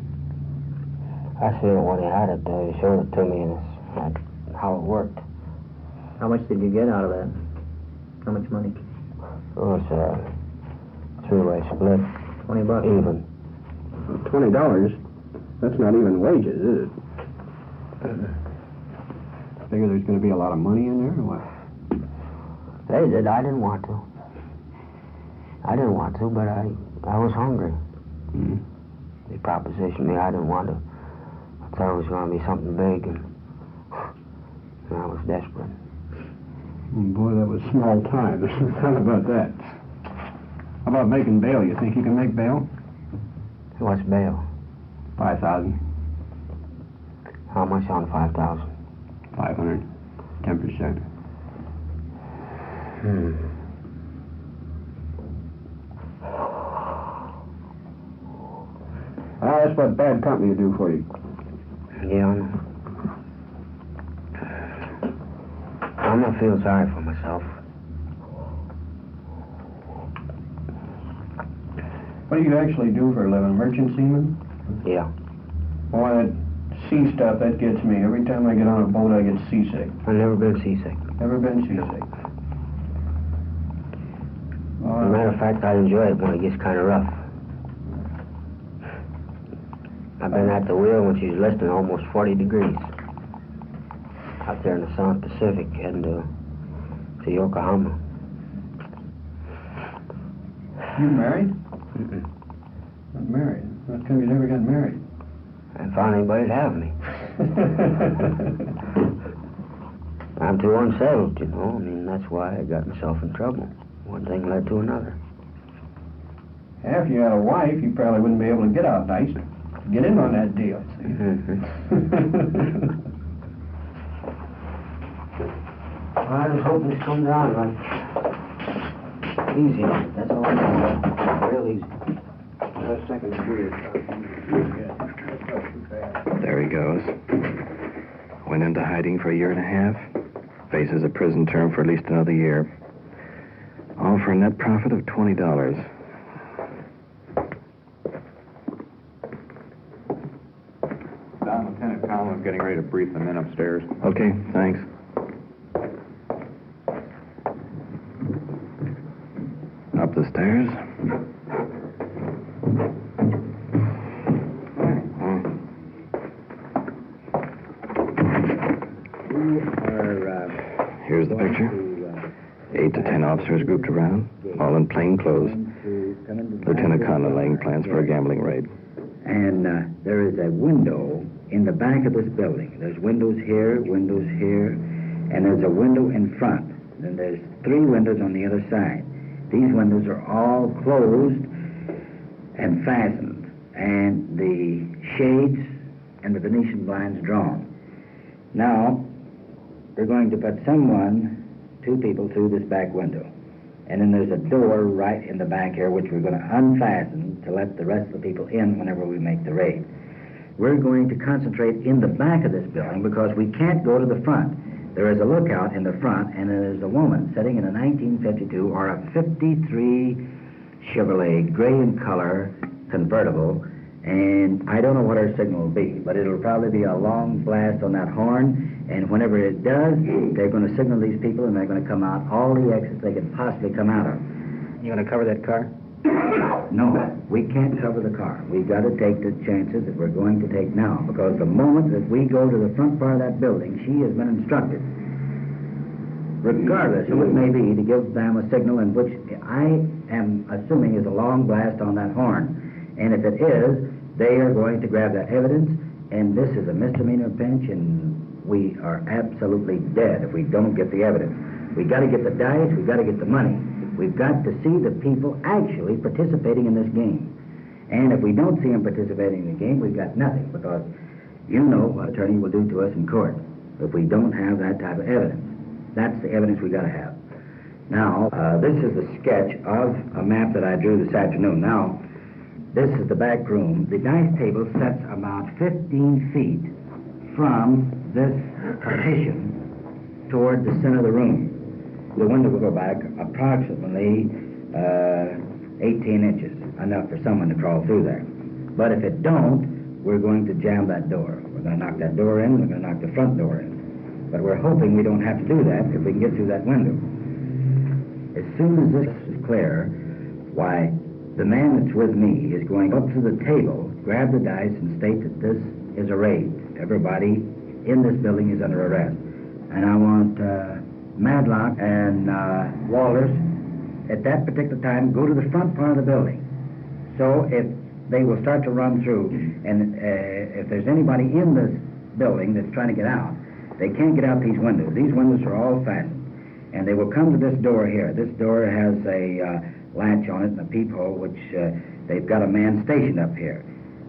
I see it when he had it. He showed it to me, and it's how it worked. How much did you get out of that? How much money? It was a three-way split. $20. Even. $20? That's not even wages, is it? Figure there's going to be a lot of money in there, or what? They did. I didn't want to. But I was hungry. Mm-hmm. They propositioned me. I didn't want to. I thought it was going to be something big, and I was desperate. Boy, that was small time. How about that? How about making bail? You think you can make bail? What's bail? 5,000. How much on 5,000? 500. 10%. That's what bad company will do for you. Yeah, I know. I'm not feeling sorry for myself. What do you actually do for a living? Merchant seaman? Yeah. Boy, that sea stuff, that gets me. Every time I get on a boat, I get seasick. I've never been seasick. Never been seasick? As a matter of fact, I enjoy it when it gets kind of rough. I've been at the wheel when she's less than almost 40 degrees. Out there in the South Pacific, heading to Yokohama. You married? Mm-mm. Not married. How come you never got married? I haven't found anybody to have me. I'm too unsettled, you know. I mean, that's why I got myself in trouble. One thing led to another. If you had a wife, you probably wouldn't be able to get out nice. Get in on that deal, see? I was hoping this comes out like easy. That's all I know. Real easy. Just a second to do it. There he goes. Went into hiding for a year and a half. Faces a prison term for at least another year. All for a net profit of $20. Lieutenant Collins getting ready to brief the men upstairs. Okay, thanks. Up the stairs. Here's the picture. 8 to 10 officers grouped around, all in plain clothes. Lieutenant Conlon laying plans for a gambling raid. And there is a window in the back of this building. There's windows here, and there's a window in front. And there's 3 windows on the other side. These windows are all closed and fastened, and the shades and the Venetian blinds drawn. Now, we're going to put 2 people through this back window. And then there's a door right in the back here, which we're going to unfasten to let the rest of the people in whenever we make the raid. We're going to concentrate in the back of this building because we can't go to the front. There is a lookout in the front, and there's a woman sitting in a 1952 or a 53 Chevrolet, gray in color, convertible, and I don't know what her signal will be, but it'll probably be a long blast on that horn, and whenever it does, they're going to signal these people, and they're going to come out all the exits they could possibly come out of. You going to cover that car? No, we can't cover the car. We've got to take the chances that we're going to take now, because the moment that we go to the front part of that building, she has been instructed, regardless of what it may be, to give them a signal in which I am assuming is a long blast on that horn. And if it is, they are going to grab that evidence, and this is a misdemeanor pinch, and we are absolutely dead if we don't get the evidence. We've got to get the dice, we've got to get the money. We've got to see the people actually participating in this game. And if we don't see them participating in the game, we've got nothing, because you know what an attorney will do to us in court if we don't have that type of evidence. That's the evidence we got to have. Now, this is a sketch of a map that I drew this afternoon. Now, this is the back room. The dice table sets about 15 feet from this partition toward the center of the room. The window will go back approximately 18 inches, enough for someone to crawl through there. But if it don't, we're going to jam that door. We're going to knock that door in, we're going to knock the front door in. But we're hoping we don't have to do that if we can get through that window. As soon as this is clear, why, the man that's with me is going up to the table, grab the dice, and state that this is a raid. Everybody in this building is under arrest. And I want Madlock and Walters, at that particular time, go to the front part of the building. So if they will start to run through, and if there's anybody in this building that's trying to get out, they can't get out these windows. These windows are all fastened. and they will come to this door here. This door has a latch on it and a peephole, which they've got a man stationed up here.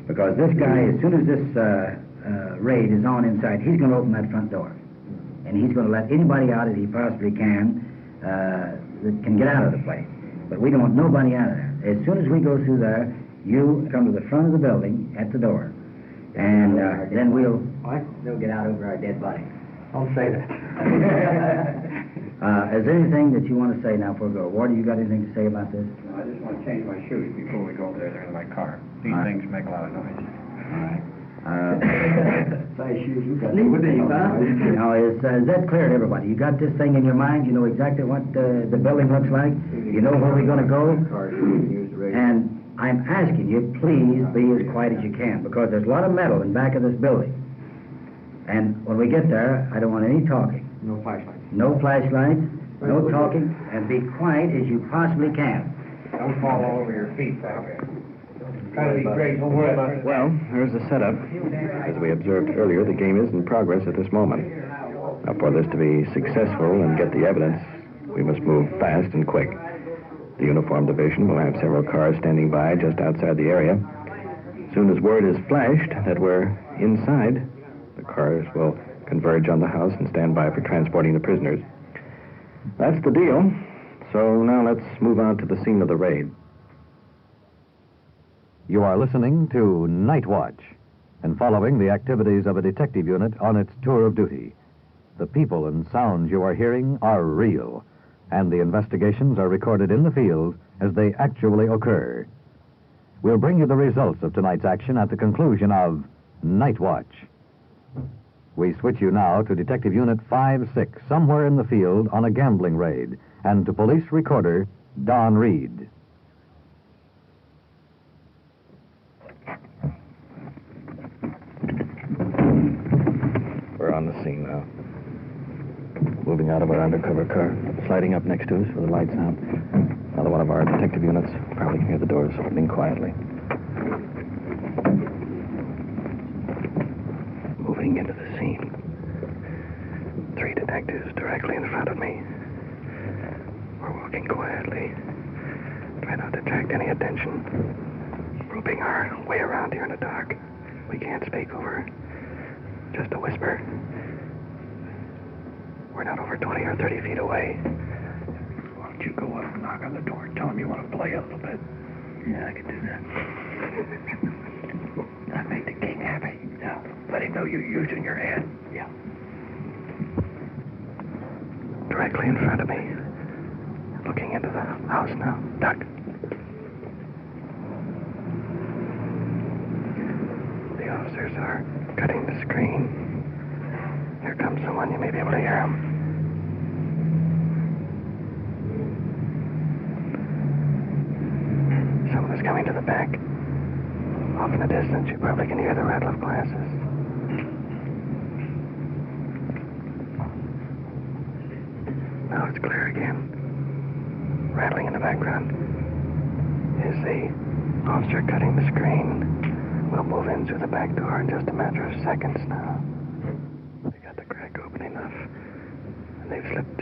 Because this guy, as soon as this raid is on inside, he's going to open that front door. And he's going to let anybody out that he possibly can that can get out of the place. But we don't want nobody out of there. As soon as we go through there, you come to the front of the building at the door. And then we'll... What? They'll get out over our dead body. Don't say that. Is there anything that you want to say now before we go? Ward, you got anything to say about this? No, I just want to change my shoes before we go over there. They're in my car. These things make a lot of noise. All right. Nice shoes. You got Is that clear to everybody? You got this thing in your mind? You know exactly what the building looks like? You know where we're going to go? And I'm asking you, please be as quiet as you can, because there's a lot of metal in back of this building. And when we get there, I don't want any talking. No flashlights. No flashlights, no talking, and be quiet as you possibly can. Don't fall all over your feet back there. Try to be great. Don't worry about it. Well, here's the setup. As we observed earlier, the game is in progress at this moment. Now, for this to be successful and get the evidence, we must move fast and quick. The uniform division will have several cars standing by just outside the area. As soon as word is flashed that we're inside, the cars will converge on the house and stand by for transporting the prisoners. That's the deal. So now let's move on to the scene of the raid. You are listening to Night Watch and following the activities of a detective unit on its tour of duty. The people and sounds you are hearing are real, and the investigations are recorded in the field as they actually occur. We'll bring you the results of tonight's action at the conclusion of Night Watch. We switch you now to Detective Unit 5-6, somewhere in the field on a gambling raid, and to police recorder Don Reed. We're on the scene now. Moving out of our undercover car, sliding up next to us with the lights out. Another one of our detective units probably can hear the doors opening quietly. Moving into the scene. 3 detectives directly in front of me. We're walking quietly. Try not to attract any attention. Groping our way around here in the dark. We can't speak over just a whisper. We're not over 20 or 30 feet away. Why don't you go up and knock on the door and tell them you want to play a little bit? Yeah, I can do that. I make the king happy. Yeah. Let him know you're using your head. Yeah. Directly in front of me. Looking into the house now. Duck. The officers are cutting the screen. Here comes someone. You may be able to hear him. Someone is coming to the back. Off in the distance, you probably can hear the rattle of glasses. Now it's clear again. Rattling in the background is the officer cutting the screen. We'll move in through the back door in just a matter of seconds now. They got the crack open enough, and they've slipped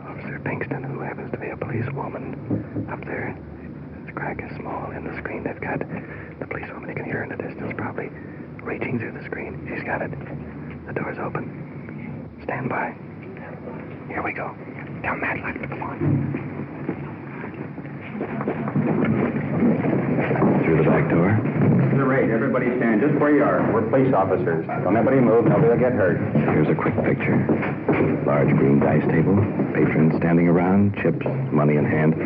Officer Pinkston, who happens to be a policewoman, up there. The crack is small in the screen. They've got the policewoman you can hear in the distance, probably reaching through the screen. She's got it. The door's open. Stand by. Here we go. Tell Matlock to come on. Through the back door. This is a raid. Everybody stand just where you are. We're police officers. Don't anybody move. Nobody will get hurt. Here's a quick picture. Large green dice table. Patrons standing around. Chips, money in hand.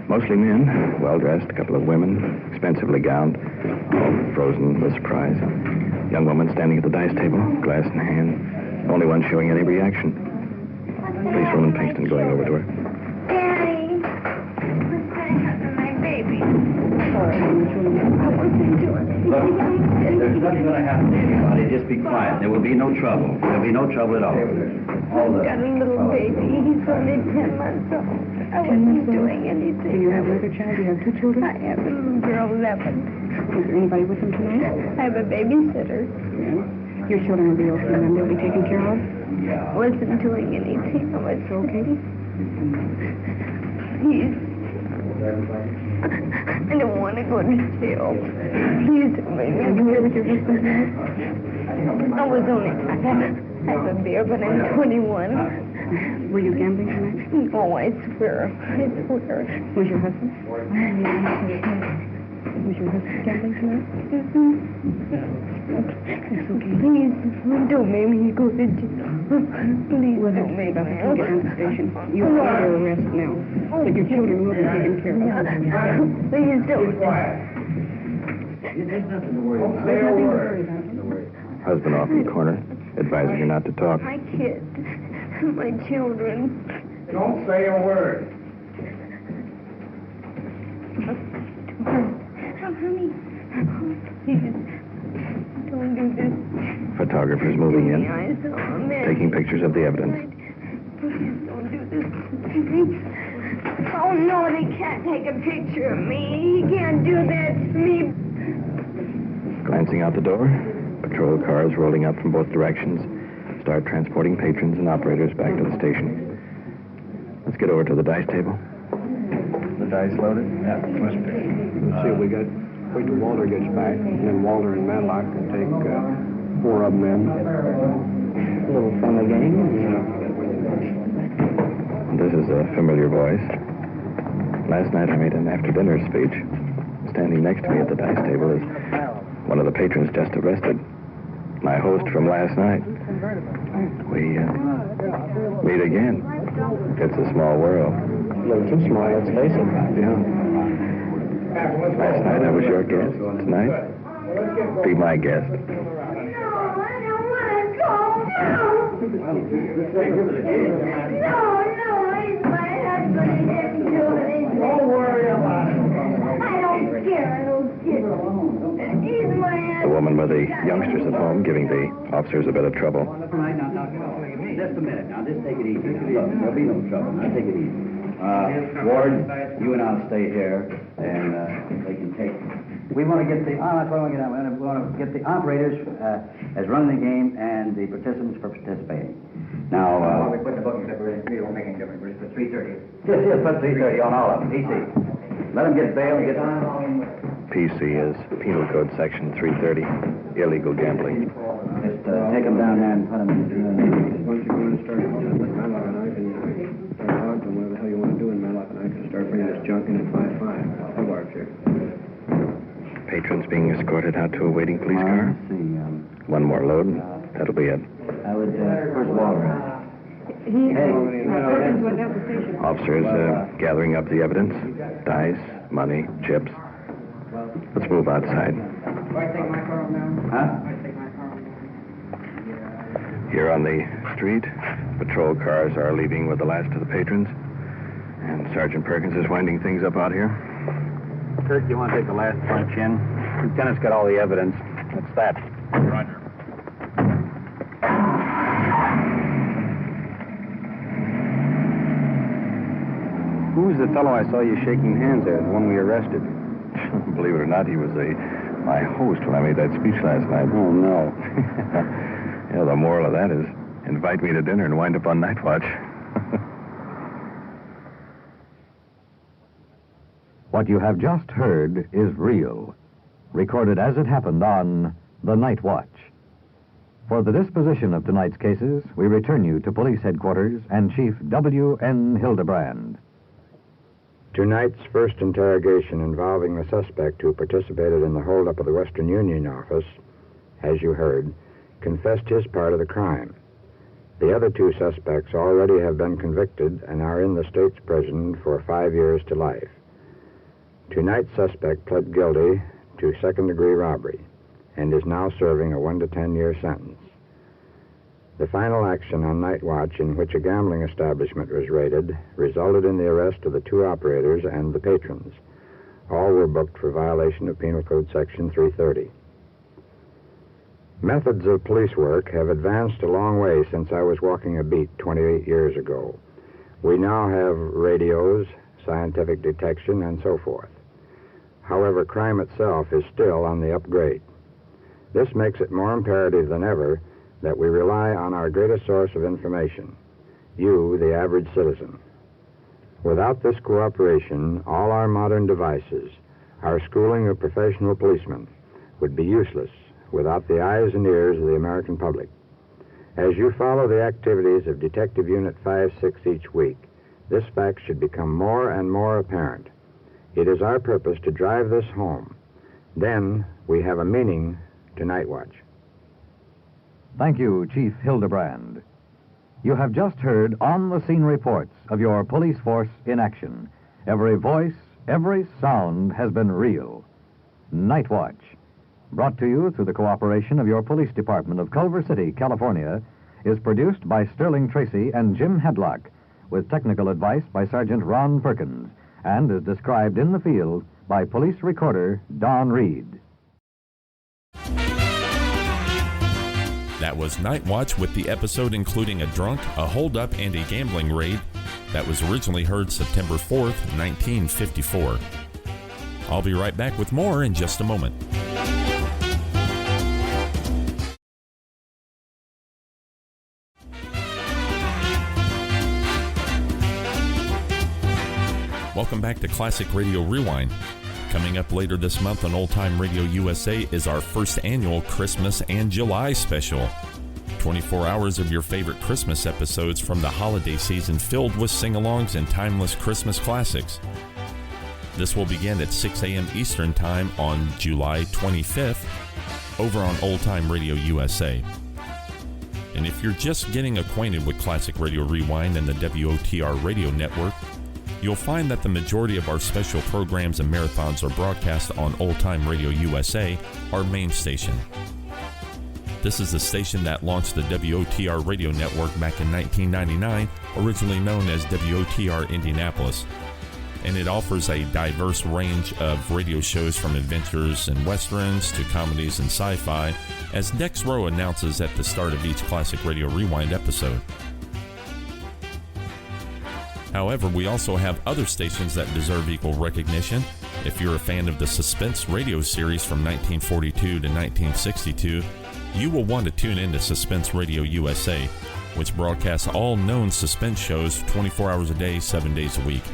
Mostly men. Well-dressed. A couple of women. Expensively gowned. All frozen with surprise. Young woman standing at the dice table. Glass in hand. Only one showing any reaction. Policewoman Pinkston going over to her. Daddy, my baby. Look, there's nothing going to happen to anybody. Just be quiet. There will be no trouble. There'll be no trouble at all. I've got a little baby. He's only 10 months old. I wasn't doing anything. Do you have another child? Do you have 2 children? I have a little girl, 11. Is there anybody with him tonight? I have a babysitter. Yeah. Your children will be okay, then. They'll be taken care of? Wasn't doing anything. Oh, it's okay. Please. I don't want to go to jail. Please don't make me. Are you here with your husband tonight? I was only half a beer, but I'm 21. Were you gambling tonight? Oh, I swear. I swear. Was your husband? Was your husband gambling tonight? It's okay. Please, don't make me go to jail. Please don't make me. Get down to the station. You are under arrest now. But your children will be taken care of. Please don't. There's nothing to worry about. Say a word. Husband off in the corner, advising her not to talk. My kids, my children. Don't say a word. Honey, please, don't do this. Photographers moving in, I saw a man. taking pictures of the evidence. Please don't do this. Oh, no, they can't take a picture of me. He can't do that to me. Glancing out the door, patrol cars rolling up from both directions start transporting patrons and operators back to the station. Let's get over to the dice table. The dice loaded? Yeah, must be. Let's see what we got. Wait till Walter gets back, and then Walter and Matlock can take 4 of them in. A little friendly game. This is a familiar voice. Last night I made an after-dinner speech. Standing next to me at the dice table is one of the patrons just arrested. My host from last night. We meet again. It's a small world. A little too small, let's face it. Yeah. Last night I was your guest. Tonight, be my guest. Don't worry about it. I don't care. He's my husband. The woman with the youngsters at home giving the officers a bit of trouble. Just a minute now. Just take it easy. Look, there'll be no trouble. Now take it easy. Ward, you and I'll stay here, and they can take. We want to get the. That's what I want to get. We want to get the operators as running the game and the participants for participating. Now. We put the booking separate. It won't make any difference. We're 3:30. Yes, put 3:30 on all of them. PC. Let them get bail and get. PC is Penal Code Section 330, illegal gambling. Just take them down there and put them in. Once you're going to start Matlock and I can start talking whatever the hell you want to do, and Matlock and I can start bringing this junk in at 5-5. I'll barge here. Patrons being escorted out to a waiting police car. Let's see. One more load, and that'll be it. I would, where's Walter? Officers gathering up the evidence, dice, money, chips. Let's move outside. Huh? Here on the street, patrol cars are leaving with the last of the patrons, and Sergeant Perkins is winding things up out here. Kirk, you want to take the last punch in? Lieutenant's got all the evidence. That's that. Roger. Who's the fellow I saw you shaking hands at, the one we arrested? Believe it or not, he was my host when I made that speech last night. Oh, no. Yeah, the moral of that is invite me to dinner and wind up on NightWatch. What you have just heard is real, recorded as it happened on the Night Watch. For the disposition of tonight's cases, we return you to Police Headquarters and Chief W.N. Hildebrand. Tonight's first interrogation involving the suspect who participated in the holdup of the Western Union office, as you heard, confessed his part of the crime. The other 2 suspects already have been convicted and are in the state's prison for 5 years to life. Tonight's suspect pled guilty to second-degree robbery and is now serving a 1 to 10-year sentence. The final action on Night Watch, in which a gambling establishment was raided, resulted in the arrest of the 2 operators and the patrons. All were booked for violation of Penal Code Section 330. Methods of police work have advanced a long way since I was walking a beat 28 years ago. We now have radios, scientific detection, and so forth. However, crime itself is still on the upgrade. This makes it more imperative than ever that we rely on our greatest source of information, you, the average citizen. Without this cooperation, all our modern devices, our schooling of professional policemen, would be useless without the eyes and ears of the American public. As you follow the activities of Detective Unit 56 each week, this fact should become more and more apparent. It is our purpose to drive this home. Then we have a meaning to Night Watch. Thank you, Chief Hildebrand. You have just heard on-the-scene reports of your police force in action. Every voice, every sound has been real. Night Watch, brought to you through the cooperation of your police department of Culver City, California, is produced by Sterling Tracy and Jim Hadlock, with technical advice by Sergeant Ron Perkins, and is described in the field by police recorder Don Reed. That was Night Watch, with the episode including a drunk, a holdup, and a gambling raid that was originally heard September 4th, 1954. I'll be right back with more in just a moment. Welcome back to Classic Radio Rewind. Coming up later this month on Old Time Radio USA is our first annual Christmas and July special. 24 hours of your favorite Christmas episodes from the holiday season, filled with sing-alongs and timeless Christmas classics. This will begin at 6 a.m. Eastern Time on July 25th over on Old Time Radio USA. And if you're just getting acquainted with Classic Radio Rewind and the WOTR Radio Network, you'll find that the majority of our special programs and marathons are broadcast on Old Time Radio USA, our main station. This is the station that launched the WOTR Radio Network back in 1999, originally known as WOTR Indianapolis. And it offers a diverse range of radio shows from adventures and westerns to comedies and sci-fi, as Dex Rowe announces at the start of each Classic Radio Rewind episode. However, we also have other stations that deserve equal recognition. If you're a fan of the Suspense radio series from 1942 to 1962, you will want to tune in to Suspense Radio USA, which broadcasts all known suspense shows 24 hours a day, 7 days a week.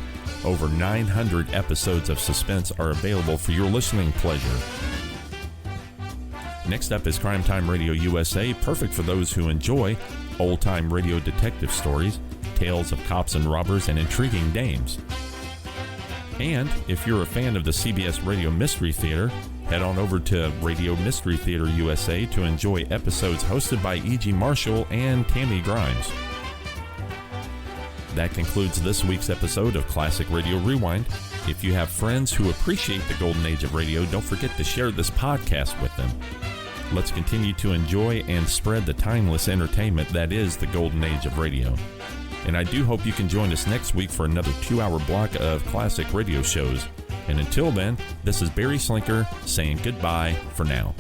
Over 900 episodes of Suspense are available for your listening pleasure. Next up is Crime Time Radio USA, perfect for those who enjoy old-time radio detective stories, tales of cops and robbers, and intriguing dames. And if you're a fan of the CBS Radio Mystery Theater, head on over to Radio Mystery Theater USA to enjoy episodes hosted by E.G. Marshall and Tammy Grimes. That concludes this week's episode of Classic Radio Rewind. If you have friends who appreciate the golden age of radio, don't forget to share this podcast with them. Let's continue to enjoy and spread the timeless entertainment that is the golden age of radio. And I do hope you can join us next week for another 2-hour block of classic radio shows. And until then, this is Barry Slinker saying goodbye for now.